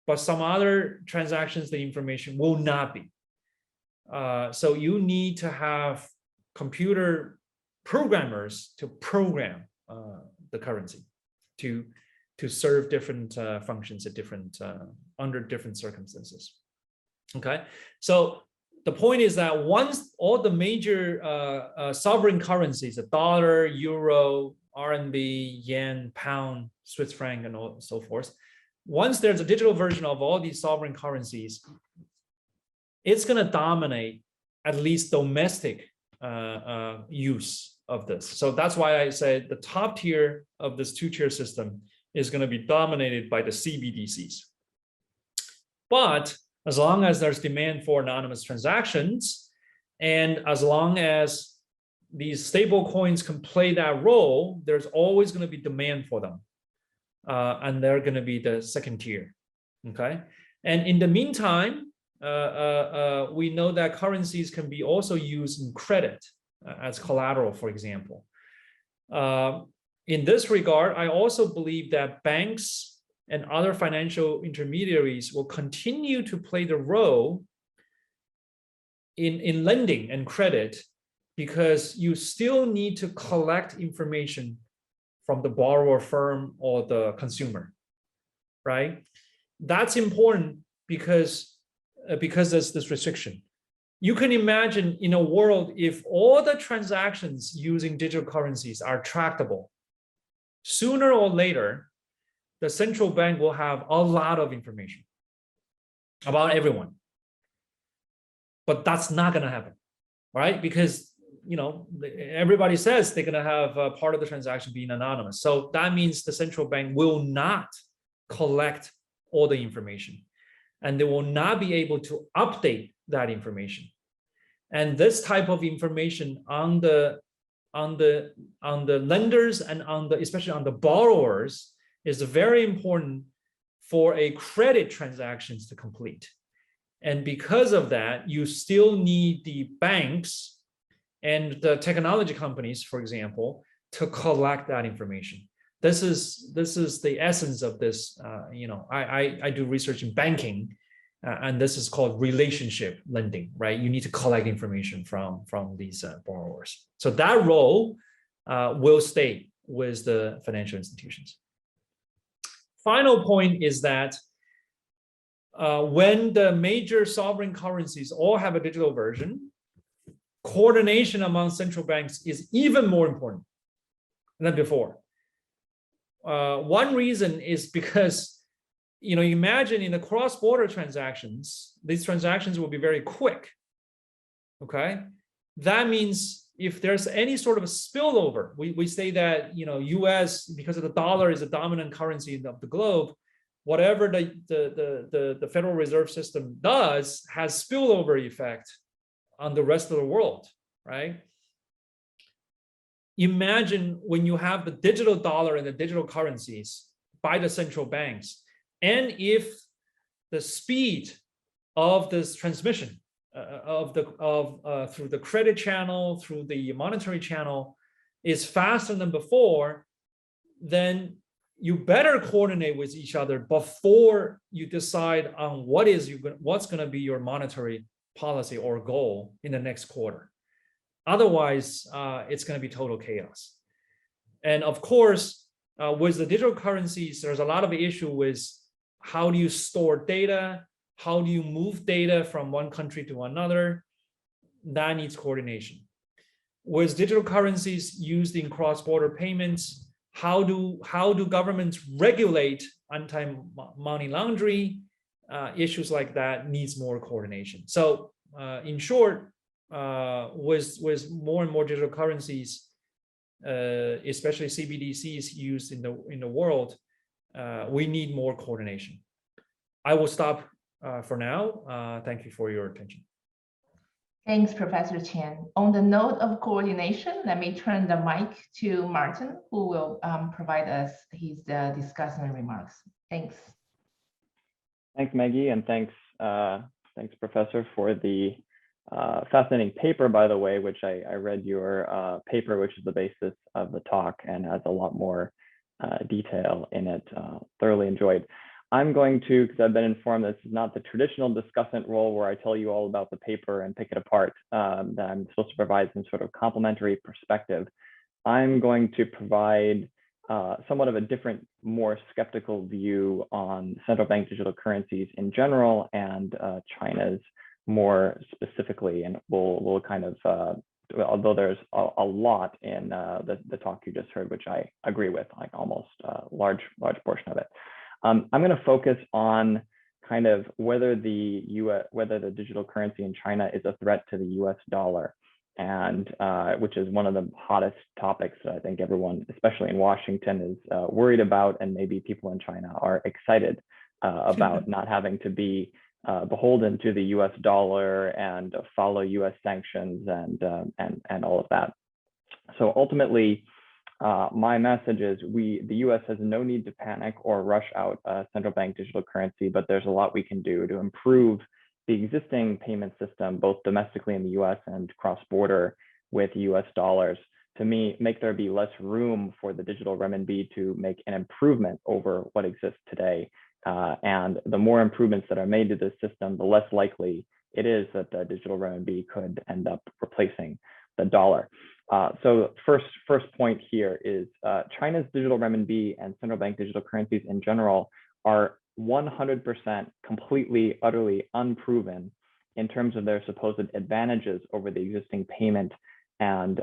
but some other transactions, the information will not be. So you need to have computer programmers to program the currency to serve different functions at different under different circumstances. Okay, so the point is that once all the major sovereign currencies, the dollar, euro, RMB, yen, pound, Swiss franc, and so forth, once there's a digital version of all these sovereign currencies, it's going to dominate at least domestic use of this. So that's why I said the top tier of this two-tier system is going to be dominated by the CBDCs. But as long as there's demand for anonymous transactions, and as long as these stable coins can play that role, there's always going to be demand for them. And they're going to be the second tier. Okay. And in the meantime, we know that currencies can be also used in credit as collateral, for example. In this regard, I also believe that banks and other financial intermediaries will continue to play the role in lending and credit, because you still need to collect information from the borrower firm or the consumer, right? That's important because there's this restriction. You can imagine in a world if all the transactions using digital currencies are tractable, sooner or later, the central bank will have a lot of information about everyone. But that's not going to happen, right? Because, you know, everybody says they're going to have part of the transaction being anonymous. So that means the central bank will not collect all the information, and they will not be able to update that information. And this type of information on the on the lenders and especially on the borrowers is very important for a credit transactions to complete. And because of that, you still need the banks and the technology companies, for example, to collect that information. This is the essence of this. I do research in banking, and this is called relationship lending, right? You need to collect information from these borrowers. So that role will stay with the financial institutions. Final point is that when the major sovereign currencies all have a digital version, coordination among central banks is even more important than before. One reason is because, imagine in the cross-border transactions, these transactions will be very quick, okay? That means if there's any sort of a spillover, we say that, US, because of the dollar is a dominant currency of the globe, whatever the Federal Reserve System does has spillover effect on the rest of the world, right? Imagine when you have the digital dollar and the digital currencies by the central banks, and if the speed of this transmission through the credit channel, through the monetary channel is faster than before, then you better coordinate with each other before you decide on what's going to be your monetary policy or goal in the next quarter. Otherwise, it's going to be total chaos. And of course, with the digital currencies, there's a lot of issue with how do you store data, how do you move data from one country to another. That needs coordination. With digital currencies used in cross-border payments, how do governments regulate anti-money laundering? Issues like that needs more coordination. So in short, with more and more digital currencies, especially CBDCs used in the world, we need more coordination. I will stop for now. Thank you for your attention. Thanks, Professor Qian. On the note of coordination, let me turn the mic to Martin, who will provide us his discussion remarks. Thanks. Thanks, Maggie, and thanks, Professor, for the fascinating paper, by the way, which I read your paper, which is the basis of the talk and has a lot more detail in it. Thoroughly enjoyed. I'm going to, because I've been informed this is not the traditional discussant role where I tell you all about the paper and pick it apart, that I'm supposed to provide some sort of complementary perspective. I'm going to provide somewhat of a different, more skeptical view on central bank digital currencies in general and China's more specifically. And we'll kind of, although there's a lot in the talk you just heard, which I agree with, like almost a large portion of it. I'm going to focus on kind of whether the digital currency in China is a threat to the US dollar, and which is one of the hottest topics that I think everyone, especially in Washington, is worried about, and maybe people in China are excited about not having to be beholden to the US dollar and follow US sanctions and all of that. So ultimately, my message is the US has no need to panic or rush out a central bank digital currency, but there's a lot we can do to improve the existing payment system, both domestically in the US and cross-border with US dollars, to make there be less room for the digital RMB to make an improvement over what exists today. And the more improvements that are made to this system, the less likely it is that the digital RMB could end up replacing the dollar. So first point here is China's digital RMB and central bank digital currencies in general are 100% completely, utterly unproven in terms of their supposed advantages over the existing payment and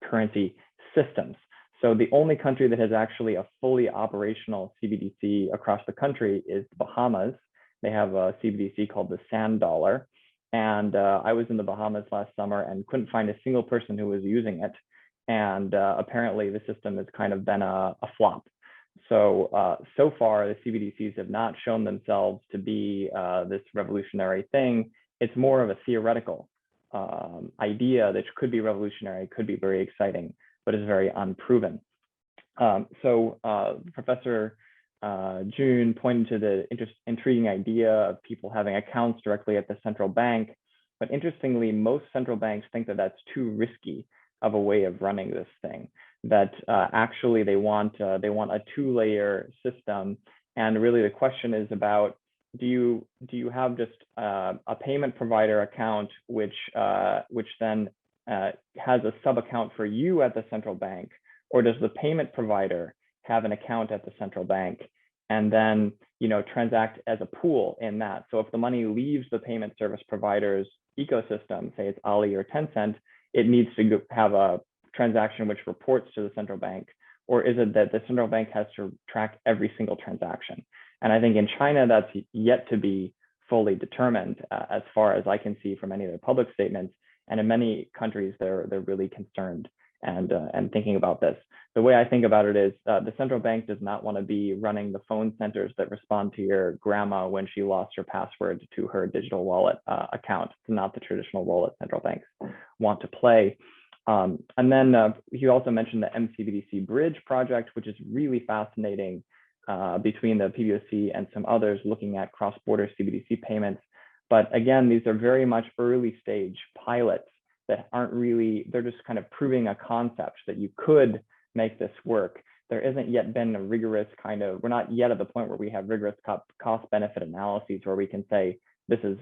currency systems. So the only country that has actually a fully operational CBDC across the country is the Bahamas. They have a CBDC called the Sand Dollar. And I was in the Bahamas last summer and couldn't find a single person who was using it. And apparently the system has kind of been a flop. So, so far, the CBDCs have not shown themselves to be this revolutionary thing. It's more of a theoretical idea that could be revolutionary, could be very exciting, but is very unproven. Professor Jun pointed to the intriguing idea of people having accounts directly at the central bank. But interestingly, most central banks think that that's too risky of a way of running this thing, that actually they want a two-layer system. And really the question is about, do you have just a payment provider account which then has a sub account for you at the central bank, or does the payment provider have an account at the central bank and then transact as a pool in that? So if the money leaves the payment service provider's ecosystem, say it's Ali or Tencent, it needs to have a transaction which reports to the central bank, or is it that the central bank has to track every single transaction? And I think in China, that's yet to be fully determined, as far as I can see from any of their public statements. And in many countries, they're really concerned and thinking about this. The way I think about it is the central bank does not want to be running the phone centers that respond to your grandma when she lost her password to her digital wallet account. It's not the traditional role that central banks want to play. And then he also mentioned the MCBDC bridge project, which is really fascinating, between the PBOC and some others looking at cross-border CBDC payments. But again, these are very much early stage pilots that aren't really, they're just kind of proving a concept that you could make this work. There isn't yet been a rigorous we're not yet at the point where we have rigorous cost benefit analyses where we can say this is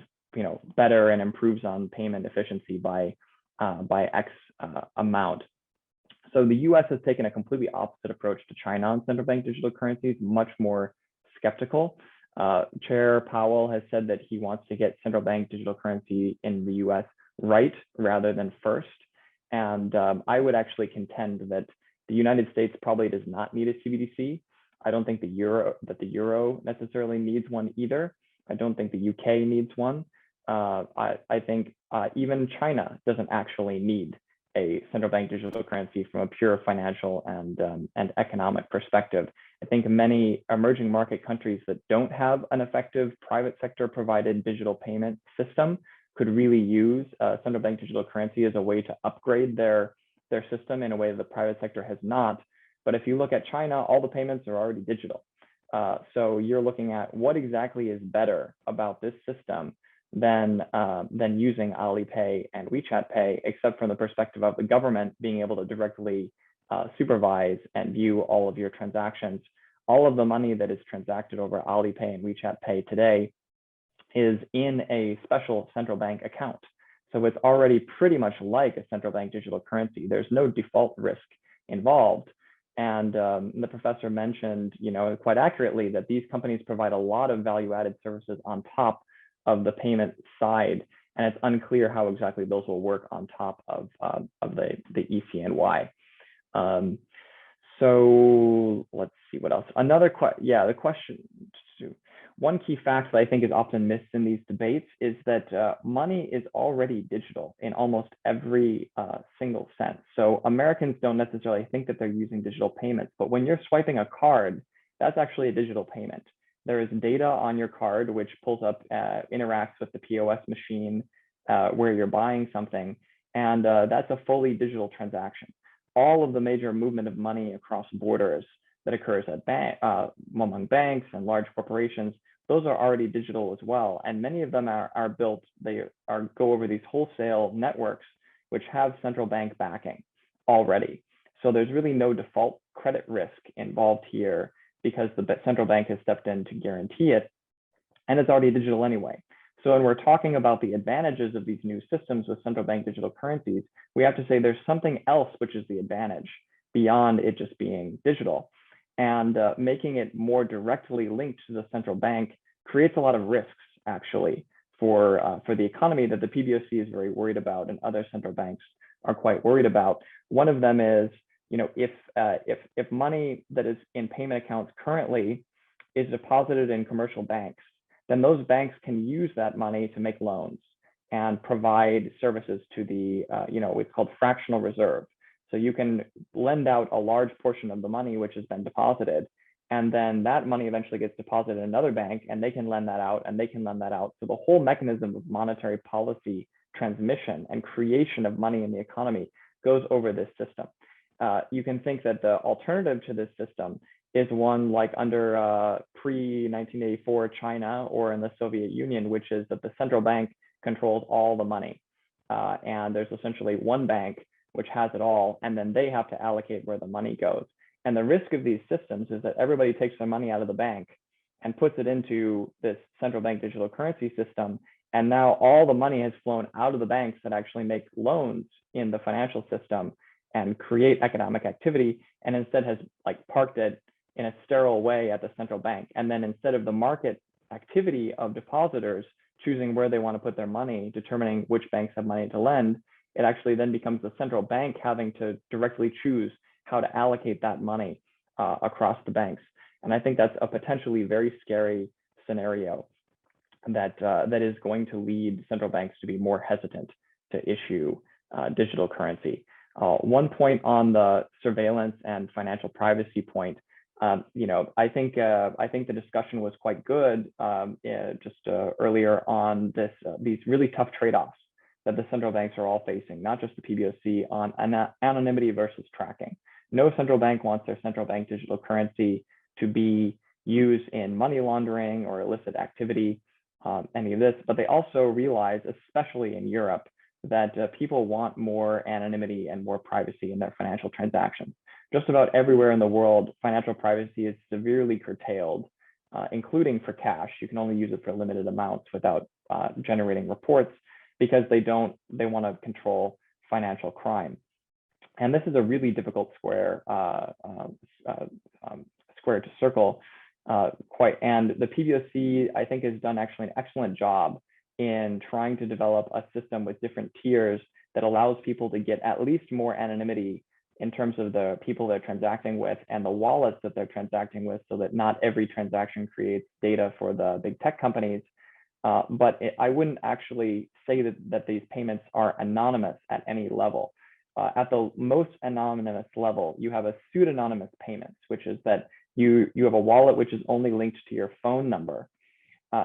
better and improves on payment efficiency by X amount. So the US has taken a completely opposite approach to China on central bank digital currencies, much more skeptical. Chair Powell has said that he wants to get central bank digital currency in the US right rather than first. And I would actually contend that the United States probably does not need a CBDC. I don't think the euro necessarily needs one either. I don't think the UK needs one. I think even China doesn't actually need a central bank digital currency from a pure financial and economic perspective. I think many emerging market countries that don't have an effective private sector provided digital payment system could really use central bank digital currency as a way to upgrade their system in a way that the private sector has not. But if you look at China, all the payments are already digital. So you're looking at what exactly is better about this system than using Alipay and WeChat Pay, except from the perspective of the government being able to directly supervise and view all of your transactions. All of the money that is transacted over Alipay and WeChat Pay today is in a special central bank account. So it's already pretty much like a central bank digital currency. There's no default risk involved. And the professor mentioned, quite accurately that these companies provide a lot of value-added services on top of the payment side, and it's unclear how exactly those will work on top of the e-CNY. So let's see what else. The question. One key fact that I think is often missed in these debates is that money is already digital in almost every single sense. So Americans don't necessarily think that they're using digital payments, but when you're swiping a card, that's actually a digital payment. There is data on your card which pulls up, interacts with the POS machine where you're buying something, and that's a fully digital transaction. All of the major movement of money across borders that occurs at among banks and large corporations, those are already digital as well. And many of them are built, go over these wholesale networks which have central bank backing already. So there's really no default credit risk involved here because the central bank has stepped in to guarantee it, and it's already digital anyway. So when we're talking about the advantages of these new systems with central bank digital currencies, we have to say there's something else which is the advantage beyond it just being digital. And making it more directly linked to the central bank creates a lot of risks, actually, for the economy that the PBOC is very worried about and other central banks are quite worried about. One of them is, if money that is in payment accounts currently is deposited in commercial banks, then those banks can use that money to make loans and provide services to the, it's called fractional reserve. So you can lend out a large portion of the money which has been deposited, and then that money eventually gets deposited in another bank and they can lend that out and they can lend that out. So the whole mechanism of monetary policy transmission and creation of money in the economy goes over this system. You can think that the alternative to this system is one like under pre-1984 China or in the Soviet Union, which is that the central bank controls all the money. And there's essentially one bank which has it all, and then they have to allocate where the money goes. And the risk of these systems is that everybody takes their money out of the bank and puts it into this central bank digital currency system. And now all the money has flown out of the banks that actually make loans in the financial system and create economic activity, and instead has like parked it in a sterile way at the central bank. And then instead of the market activity of depositors choosing where they want to put their money, determining which banks have money to lend, it actually then becomes the central bank having to directly choose how to allocate that money across the banks. And I think that's a potentially very scary scenario that is going to lead central banks to be more hesitant to issue digital currency. One point on the surveillance and financial privacy point, I think the discussion was quite good earlier on these really tough trade-offs that the central banks are all facing, not just the PBOC, on anonymity versus tracking. No central bank wants their central bank digital currency to be used in money laundering or illicit activity, any of this, but they also realize, especially in Europe, that people want more anonymity and more privacy in their financial transactions. Just about everywhere in the world, financial privacy is severely curtailed, including for cash. You can only use it for limited amounts without generating reports, because they want to control financial crime. And this is a really difficult square to circle. And the PBOC, I think, has done actually an excellent job in trying to develop a system with different tiers that allows people to get at least more anonymity in terms of the people they're transacting with and the wallets that they're transacting with, so that not every transaction creates data for the big tech companies. I wouldn't actually say that these payments are anonymous at any level. At the most anonymous level, you have a pseudonymous payments, which is that you have a wallet which is only linked to your phone number.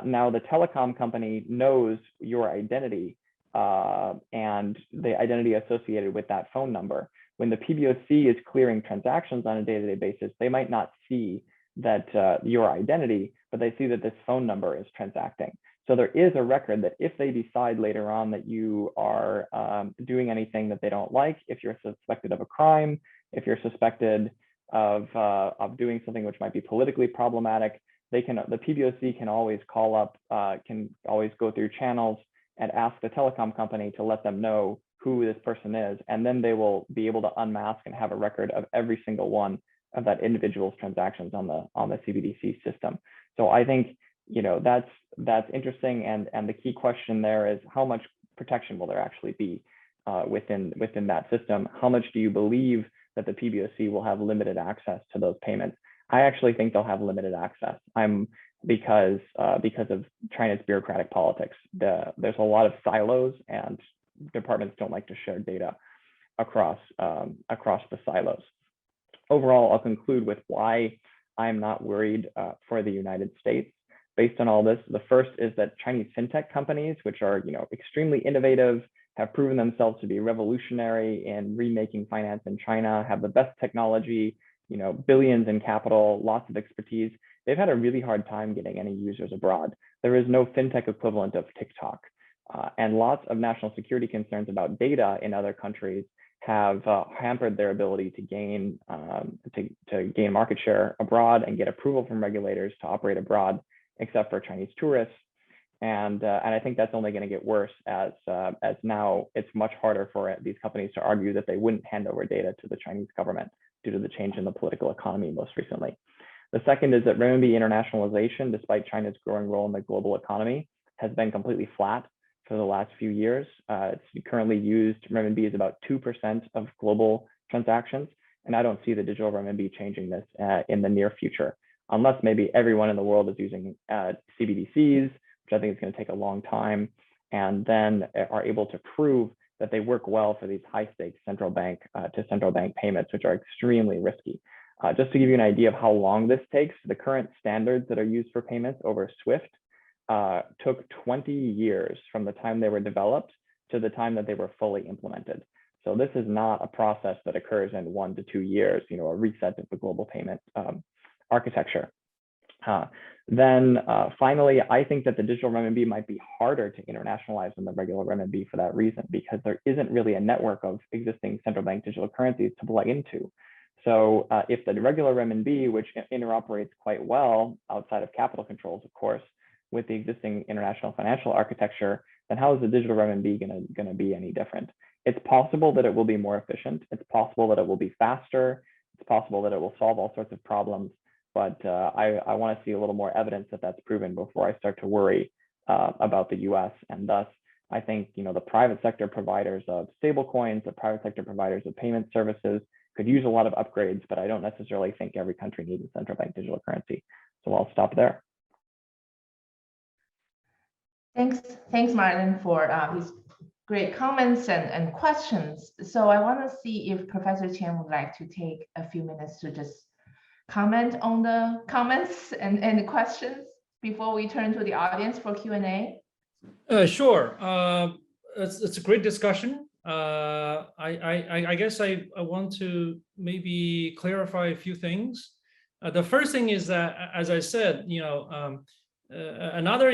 Now the telecom company knows your identity and the identity associated with that phone number. When the PBOC is clearing transactions on a day-to-day basis, they might not see that your identity, but they see that this phone number is transacting. So there is a record that if they decide later on that you are doing anything that they don't like, if you're suspected of a crime, if you're suspected of doing something which might be politically problematic, the PBOC can always call up, can always go through channels and ask the telecom company to let them know who this person is, and then they will be able to unmask and have a record of every single one of that individual's transactions on the CBDC system. So I think that's interesting, and the key question there is how much protection will there actually be within that system? How much do you believe that the PBOC will have limited access to those payments? I actually think they'll have limited access. Because of China's bureaucratic politics. There's a lot of silos, and departments don't like to share data across the silos. Overall, I'll conclude with why I'm not worried for the United States. Based on all this, the first is that Chinese fintech companies, which are extremely innovative, have proven themselves to be revolutionary in remaking finance in China, have the best technology, billions in capital, lots of expertise. They've had a really hard time getting any users abroad. There is no fintech equivalent of TikTok, and lots of national security concerns about data in other countries have hampered their ability to gain market share abroad and get approval from regulators to operate abroad, except for Chinese tourists. And I think that's only going to get worse as now it's much harder for these companies to argue that they wouldn't hand over data to the Chinese government due to the change in the political economy most recently. The second is that renminbi internationalization, despite China's growing role in the global economy, has been completely flat for the last few years. It's currently used, renminbi is about 2% of global transactions, and I don't see the digital renminbi changing this in the near future, unless maybe everyone in the world is using CBDCs, which I think is going to take a long time, and then are able to prove that they work well for these high-stakes central bank to central bank payments, which are extremely risky. Just to give you an idea of how long this takes, the current standards that are used for payments over SWIFT took 20 years from the time they were developed to the time that they were fully implemented. So this is not a process that occurs in 1 to 2 years, a reset of the global payment architecture. Then finally, I think that the digital RMB might be harder to internationalize than the regular RMB for that reason, because there isn't really a network of existing central bank digital currencies to plug into. So if the regular RMB, which interoperates quite well outside of capital controls, of course, with the existing international financial architecture, then how is the digital RMB going to be any different? It's possible that it will be more efficient. It's possible that it will be faster. It's possible that it will solve all sorts of problems. But I want to see a little more evidence that that's proven before I start to worry about the US. And thus, I think the private sector providers of stablecoins, the private sector providers of payment services could use a lot of upgrades, but I don't necessarily think every country needs a central bank digital currency. So I'll stop there. Thanks, Martin, for these great comments and questions. So I want to see if Professor Qian would like to take a few minutes to just comment on the comments and the questions before we turn to the audience for Q&A. Sure. It's a great discussion. I guess I want to maybe clarify a few things. The first thing is that, as I said, another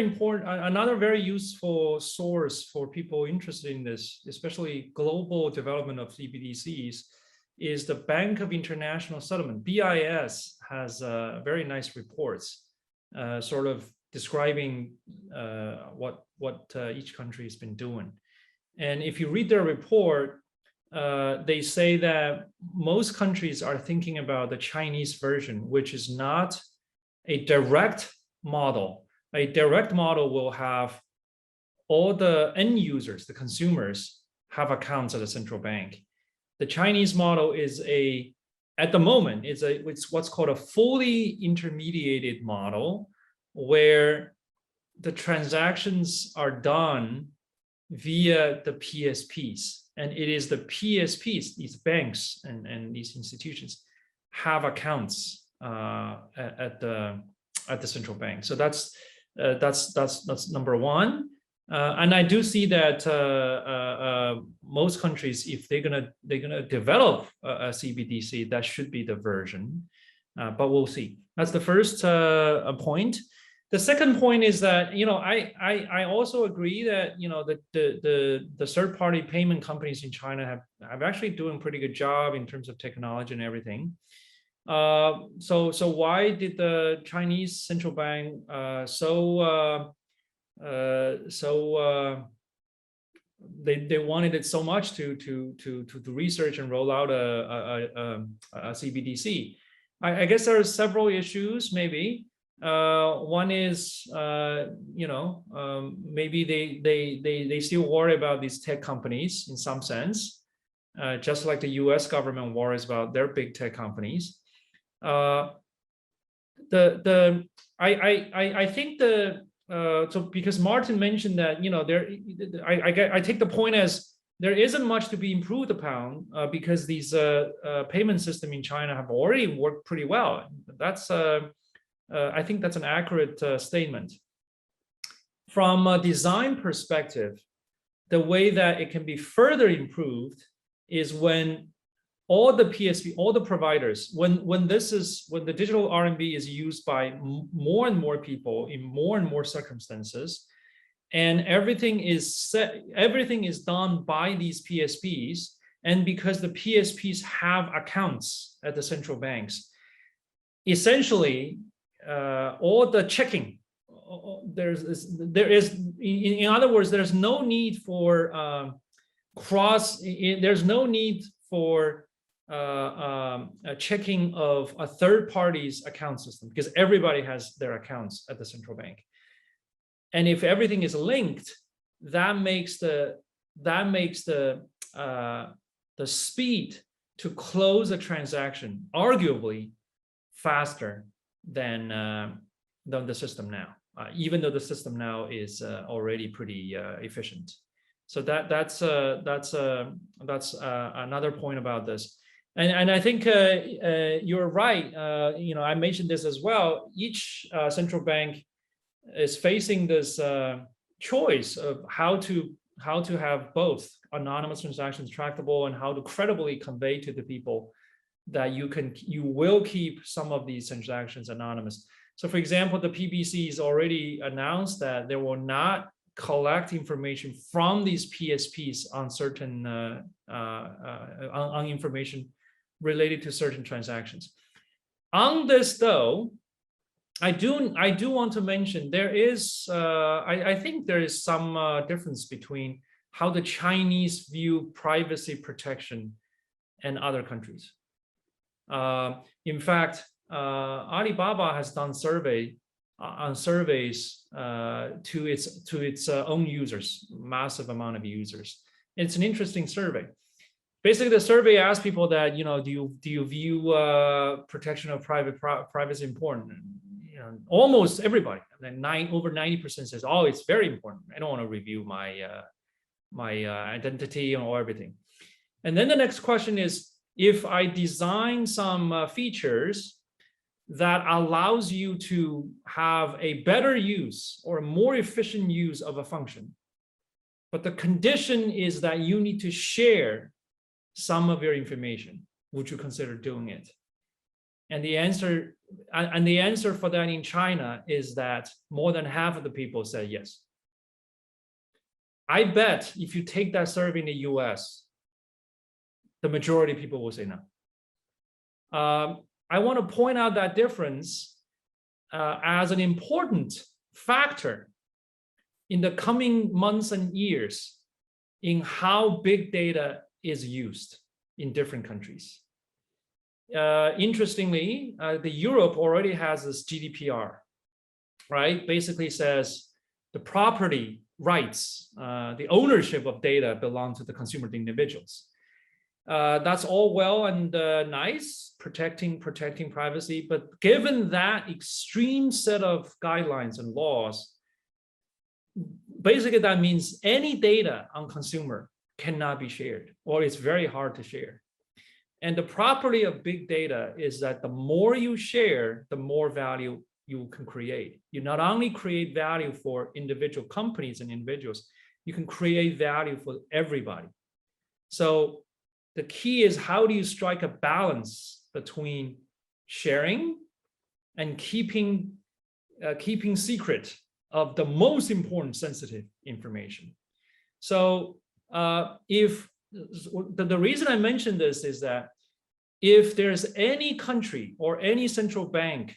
very useful source for people interested in this, especially global development of CBDCs, is the Bank of International Settlement. BIS has very nice reports, sort of describing what each country has been doing. And if you read their report, they say that most countries are thinking about the Chinese version, which is not a direct model. A direct model will have all the end users, the consumers, have accounts at the central bank. The Chinese model is at the moment, it's what's called a fully intermediated model, where the transactions are done via the PSPs. And it is the PSPs, these banks and these institutions, have accounts at the central bank. So that's number one. And I do see that most countries, if they're gonna develop a CBDC, that should be the version, but we'll see. That's the first point. The second point is that I also agree that the third-party payment companies in China have actually doing a pretty good job in terms of technology and everything. So why did the Chinese central bank they wanted it so much to research and roll out a CBDC? I guess there are several issues, maybe. One is maybe they still worry about these tech companies in some sense, just like the US government worries about their big tech companies. I think so because Martin mentioned that I take the point as there isn't much to be improved upon because these payment system in China have already worked pretty well. That's I think that's an accurate statement. From a design perspective, the way that it can be further improved is when all the PSP, all the providers, when the digital RMB is used by more and more people in more and more circumstances, and everything is done by these PSPs, and because the PSPs have accounts at the central banks, essentially all the checking, there is in other words, there's no need for there's no need for a checking of a third party's account system, because everybody has their accounts at the central bank. And if everything is linked, that makes the speed to close a transaction arguably faster than the system now, even though the system now is already pretty efficient. So that's another point about this. And I think you're right. I mentioned this as well. Each central bank is facing this choice of how to to have both anonymous transactions tractable and how to credibly convey to the people that you will keep some of these transactions anonymous. So for example, the PBCs already announced that they will not collect information from these PSPs on certain on information related to certain transactions. On this though, I do want to mention there is I think there is some difference between how the Chinese view privacy protection and other countries. In fact, Alibaba has done surveys to its own users, massive amount of users. It's an interesting survey. Basically, the survey asks people that, do you view protection of privacy important? Almost everybody, over 90% says, oh, it's very important. I don't want to review my identity or everything. And then the next question is, if I design some features that allows you to have a better use or a more efficient use of a function, but the condition is that you need to share some of your information, would you consider doing it? And the answer for that in China is that more than half of the people said yes. I bet if you take that survey in the US, the majority of people will say no. I want to point out that difference as an important factor in the coming months and years in how big data is used in different countries. Interestingly, the Europe already has this GDPR, right? Basically says the property rights, the ownership of data belong to the consumer, the individuals. That's all well and nice, protecting privacy, but given that extreme set of guidelines and laws, basically that means any data on consumer cannot be shared, or it's very hard to share. And the property of big data is that the more you share, the more value you can create. You not only create value for individual companies and individuals, you can create value for everybody. So the key is, how do you strike a balance between sharing and keeping secret of the most important sensitive information? So if the reason I mentioned this is that if there's any country or any central bank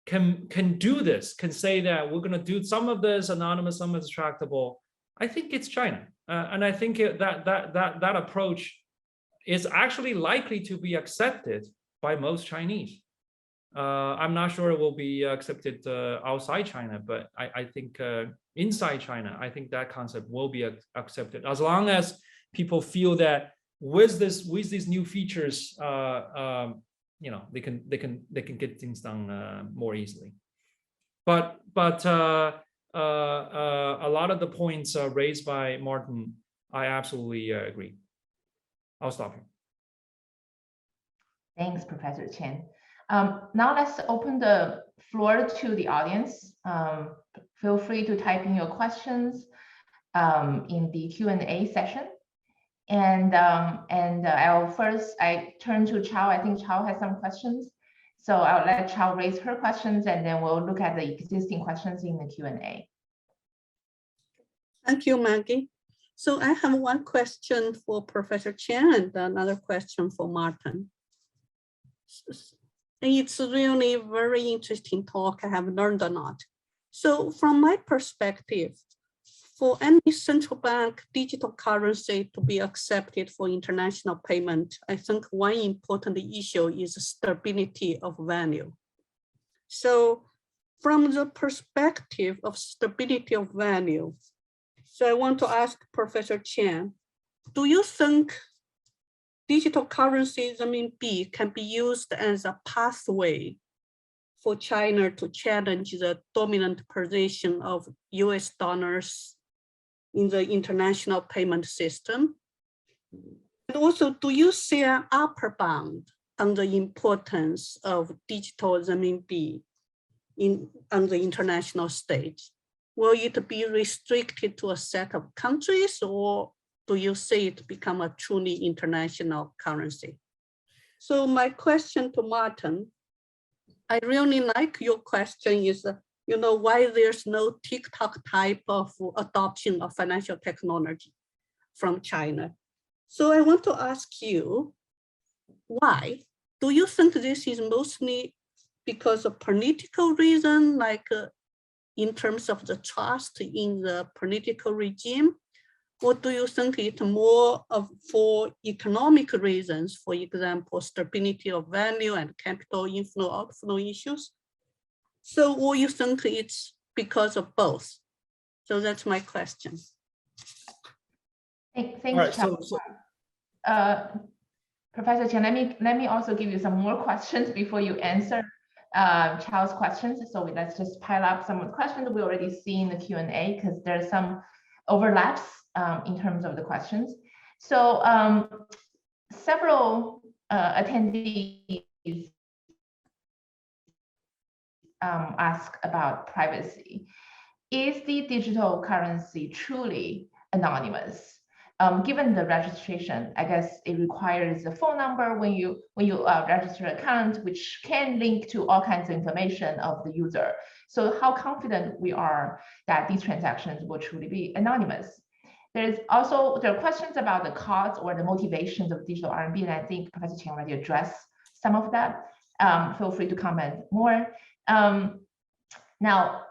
can do this, can say that we're going to do some of this anonymous, some of this tractable, I think it's China. And I think that approach is actually likely to be accepted by most Chinese. I'm not sure it will be accepted outside China, but I think inside China, I think that concept will be accepted, as long as people feel that with these new features, they can get things done more easily. But a lot of the points raised by Martin, I absolutely agree. I'll stop here. Thanks, Professor Chen. Now let's open the floor to the audience. Feel free to type in your questions in the Q&A session. And I turn to Chao. I think Chao has some questions. So I'll let Chao raise her questions, and then we'll look at the existing questions in the Q&A. Thank you, Maggie. So I have one question for Professor Chen and another question for Martin. It's really very interesting talk. I have learned a lot. So from my perspective, for any central bank digital currency to be accepted for international payment, I think one important issue is stability of value. So from the perspective of stability of value, so I want to ask Professor Chen, do you think digital currencies, RMB, can be used as a pathway for China to challenge the dominant position of US dollars in the international payment system? And also, do you see an upper bound on the importance of digital RMB on the international stage? will it be restricted to a set of countries, or do you see it become a truly international currency? So my question to Martin, I really like your question is, why there's no TikTok type of adoption of financial technology from China. So I want to ask you, why? Do you think this is mostly because of political reason, like in terms of the trust in the political regime? Or do you think it's more for economic reasons, for example, stability of value and capital inflow outflow issues? So, or you think it's because of both? So that's my question. Thanks, right, Charles. Professor Chen, let me also give you some more questions before you answer Charles' questions. So let's just pile up some of the questions we already see in the Q&A, because there's some overlaps in terms of the questions. So several attendees ask about privacy. Is the digital currency truly anonymous? Given the registration, I guess it requires a phone number when you register an account, which can link to all kinds of information of the user. So how confident we are that these transactions will truly be anonymous? There are questions about the cause or the motivations of digital RMB, and I think Professor Chen already addressed some of that. Feel free to comment more. Now,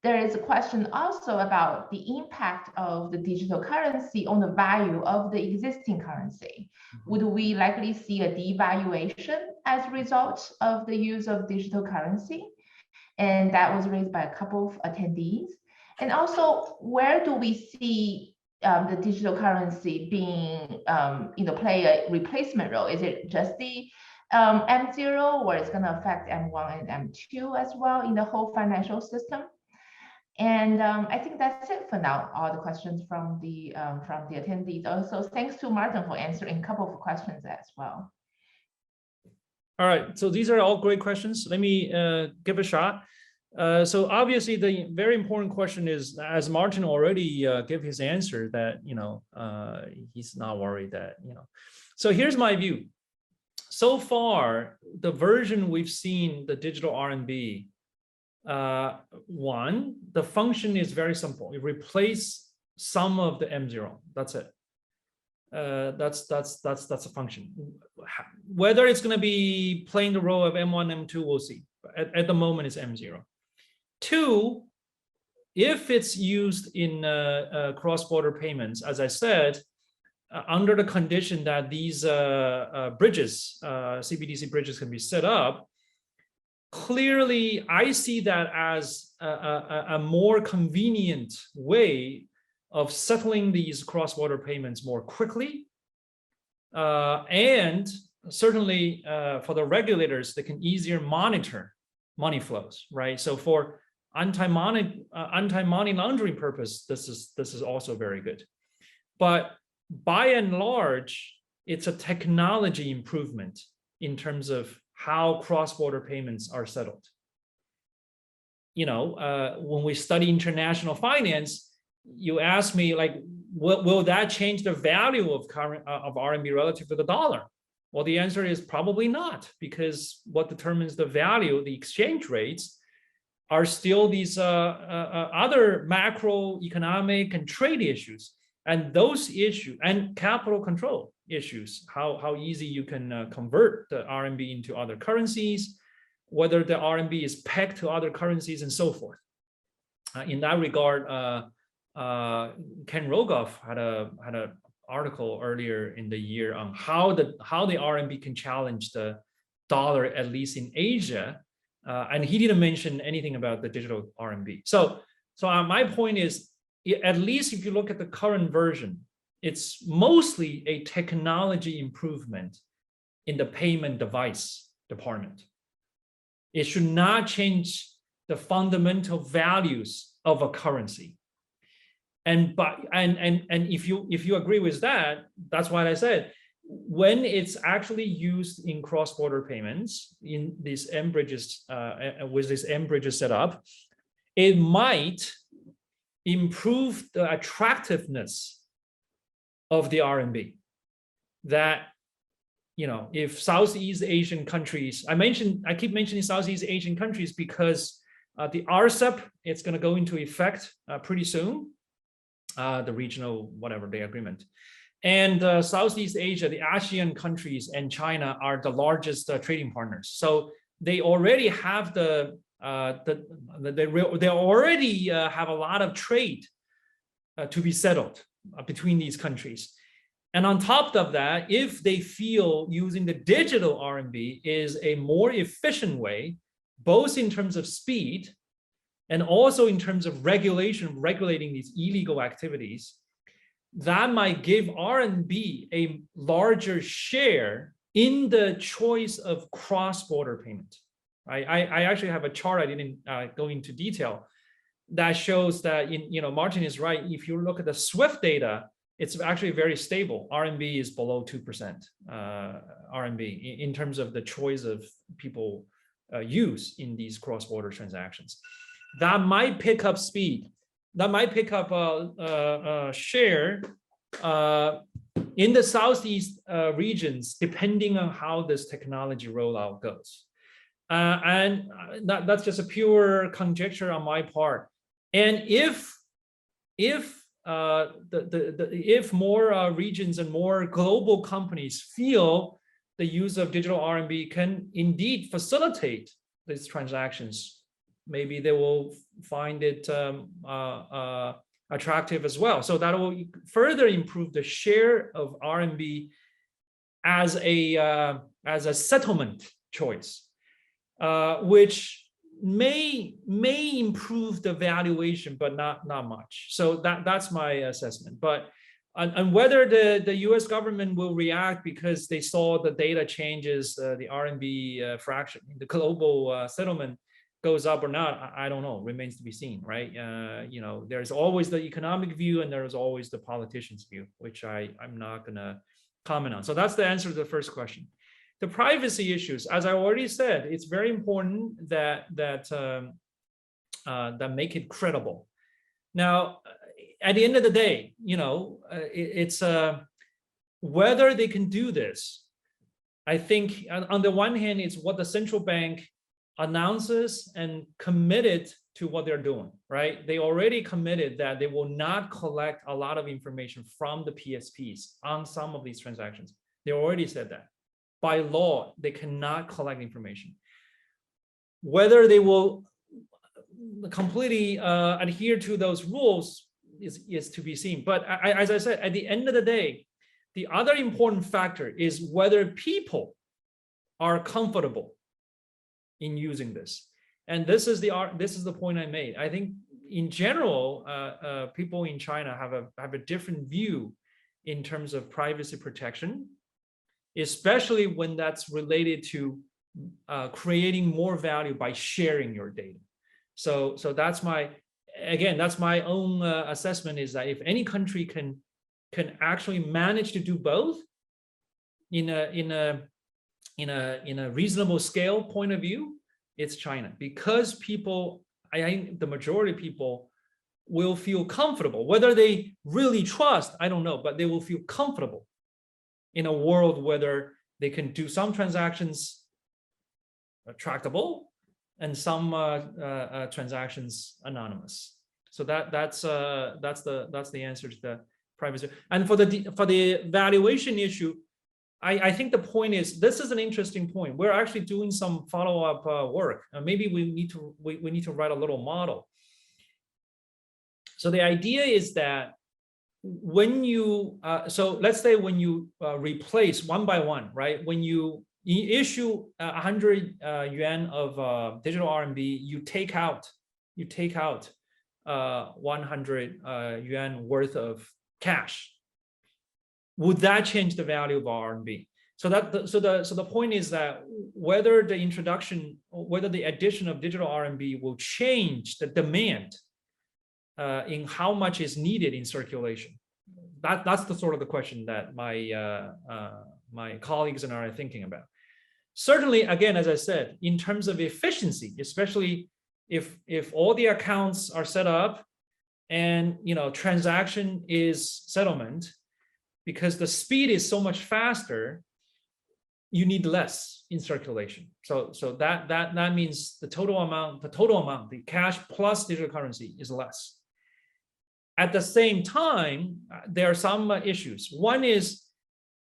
there is a question also about the impact of the digital currency on the value of the existing currency. Would we likely see a devaluation as a result of the use of digital currency? And that was raised by a couple of attendees. And also, where do we see the digital currency being, play a replacement role? Is it just the M0, or it's going to affect M1 and M2 as well in the whole financial system? And I think that's it for now, all the questions from the attendees. Also, thanks to Martin for answering a couple of questions as well. All right, so these are all great questions. Let me give a shot. So obviously, the very important question is, as Martin already gave his answer, that he's not worried that So here's my view. So far, the version we've seen, the digital RMB, one, the function is very simple. You replace some of the M0. That's it. That's a function. Whether it's going to be playing the role of M1, M2, we'll see. At the moment, it's M0. Two, if it's used in cross-border payments, as I said, under the condition that these bridges, CBDC bridges, can be set up, clearly, I see that as a more convenient way of settling these cross-border payments more quickly. And certainly for the regulators, they can easier monitor money flows, right? So for anti-money laundering purpose, this is also very good. But by and large, it's a technology improvement in terms of how cross-border payments are settled. When we study international finance, you ask me, like, will that change the value of RMB relative to the dollar? Well, the answer is probably not, because what determines the value, the exchange rates, are still these other macroeconomic and trade issues. And those issues, and capital control issues, how easy you can convert the RMB into other currencies, whether the RMB is pegged to other currencies, and so forth. In that regard, Ken Rogoff had an article earlier in the year on how the RMB can challenge the dollar, at least in Asia, and he didn't mention anything about the digital RMB. So my point is, at least if you look at the current version, it's mostly a technology improvement in the payment device department. It should not change the fundamental values of a currency. And if you agree with that, that's what I said. When it's actually used in cross-border payments in these M bridges, with this M bridges set up, it might improve the attractiveness of the RMB. That, you know, if Southeast Asian countries, I keep mentioning Southeast Asian countries because the RCEP, it's going to go into effect pretty soon, the regional, whatever the agreement. And Southeast Asia, the ASEAN countries and China are the largest trading partners. So they already have they already have a lot of trade to be settled between these countries. And on top of that, if they feel using the digital RMB is a more efficient way, both in terms of speed and also in terms of regulating these illegal activities, that might give RMB a larger share in the choice of cross-border payment. I actually have a chart, I didn't go into detail, that shows that, Martin is right. If you look at the SWIFT data, it's actually very stable. RMB is below 2% RMB in terms of the choice of people use in these cross-border transactions. That might pick up speed. That might pick up a share in the Southeast regions, depending on how this technology rollout goes. And that's just a pure conjecture on my part. And if more regions and more global companies feel the use of digital RMB can indeed facilitate these transactions, maybe they will find it attractive as well. So that will further improve the share of RMB as a settlement choice, which may improve the valuation, but not much. So that's my assessment. But and whether the U.S. government will react because they saw the data changes, the RMB fraction, the global settlement goes up or not, I don't know. Remains to be seen, right? There's always the economic view and there's always the politician's view, which I'm not gonna comment on. So that's the answer to the first question. The privacy issues, as I already said, it's very important that make it credible. Now, at the end of the day, it's whether they can do this. I think on the one hand, it's what the central bank announces and committed to what they're doing, right? They already committed that they will not collect a lot of information from the PSPs on some of these transactions. They already said that. By law, they cannot collect information. Whether they will completely adhere to those rules is to be seen. But as I said, at the end of the day, the other important factor is whether people are comfortable in using this. And this is the point I made. I think in general, people in China have a different view in terms of privacy protection, especially when that's related to creating more value by sharing your data. So that's my own assessment, is that if any country can actually manage to do both in a reasonable scale point of view, it's China, because people, I think the majority of people will feel comfortable. Whether they really trust, I don't know, but they will feel comfortable in a world whether they can do some transactions tractable and some transactions anonymous. So that's the answer to the privacy. And for the valuation issue, I think the point is, this is an interesting point. We're actually doing some follow-up work. Maybe we need to write a little model. So the idea is that when you so let's say when you replace one by one, right? When you issue 100 yuan of digital RMB, you take out 100 yuan worth of cash. Would that change the value of RMB? So the point is that whether the addition of digital RMB will change the demand in how much is needed in circulation. That's the sort of the question that my colleagues and I are thinking about. Certainly, again, as I said, in terms of efficiency, especially if all the accounts are set up and transaction is settlement, because the speed is so much faster, you need less in circulation. So that means the total amount, the cash plus digital currency is less. At the same time, there are some issues. One is,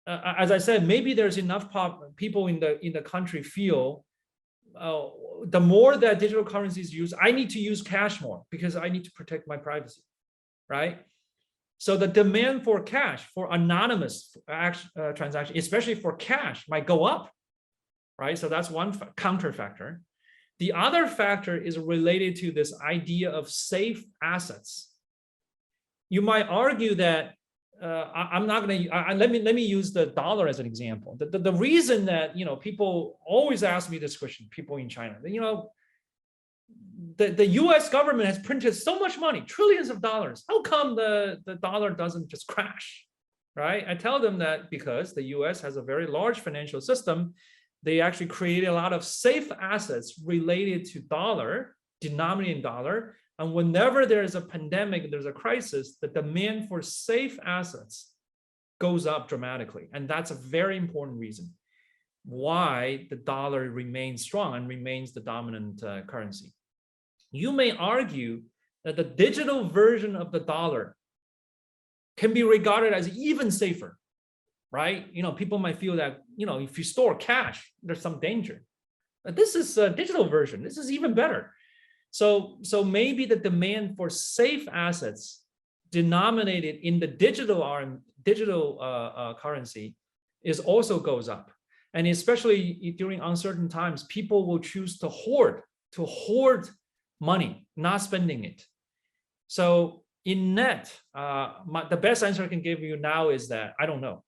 as I said, maybe there's enough people in the country feel the more that digital currency is used, I need to use cash more because I need to protect my privacy, right? So the demand for cash, for anonymous transaction, especially for cash, might go up, right? So that's one counter factor. The other factor is related to this idea of safe assets. You might argue that I'm not going to. Let me use the dollar as an example. The reason that people always ask me this question, people in China, the U.S. government has printed so much money, trillions of dollars. How come the dollar doesn't just crash, right? I tell them that because the U.S. has a very large financial system. They actually created a lot of safe assets related to dollar, denominated in dollar. And whenever there is a pandemic, there's a crisis, the demand for safe assets goes up dramatically. And that's a very important reason why the dollar remains strong and remains the dominant currency. You may argue that the digital version of the dollar can be regarded as even safer, right? People might feel that, if you store cash, there's some danger. But this is a digital version. This is even better. So maybe the demand for safe assets denominated in the digital currency also goes up. And especially during uncertain times, people will choose to hoard money, not spending it. So in net, the best answer I can give you now is that I don't know,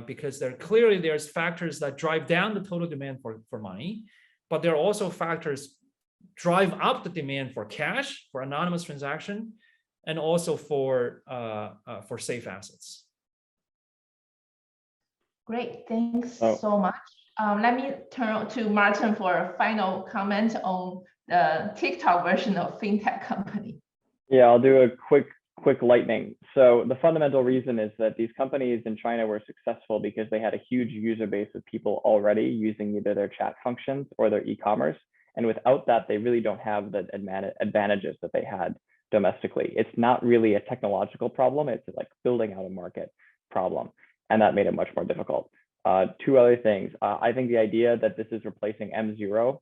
because there's factors that drive down the total demand for money, but there are also factors drive up the demand for cash, for anonymous transaction, and also for safe assets. Great, thanks so much. Let me turn to Martin for a final comment on the TikTok version of fintech company. Yeah, I'll do a quick lightning. So the fundamental reason is that these companies in China were successful because they had a huge user base of people already using either their chat functions or their e-commerce. And without that, they really don't have the advantages that they had domestically. It's not really a technological problem. It's like building out a market problem. And that made it much more difficult. Two other things. I think the idea that this is replacing M0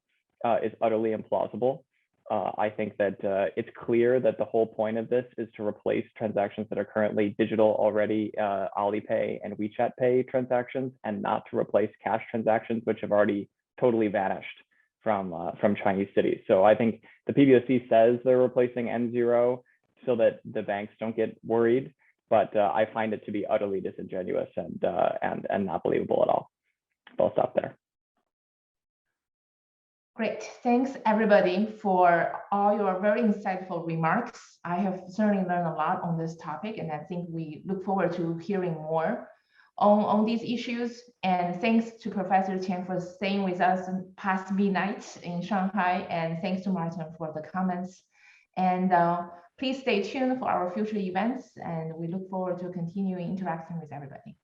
is utterly implausible. I think that it's clear that the whole point of this is to replace transactions that are currently digital already, Alipay and WeChat Pay transactions, and not to replace cash transactions, which have already totally vanished from Chinese cities. So I think the PBOC says they're replacing M0 so that the banks don't get worried, but I find it to be utterly disingenuous and not believable at all. I'll stop there. Great, thanks everybody for all your very insightful remarks. I have certainly learned a lot on this topic, and I think we look forward to hearing more on these issues. And thanks to Professor Chen for staying with us past midnight in Shanghai, and thanks to Martin for the comments. And please stay tuned for our future events, and we look forward to continuing interacting with everybody.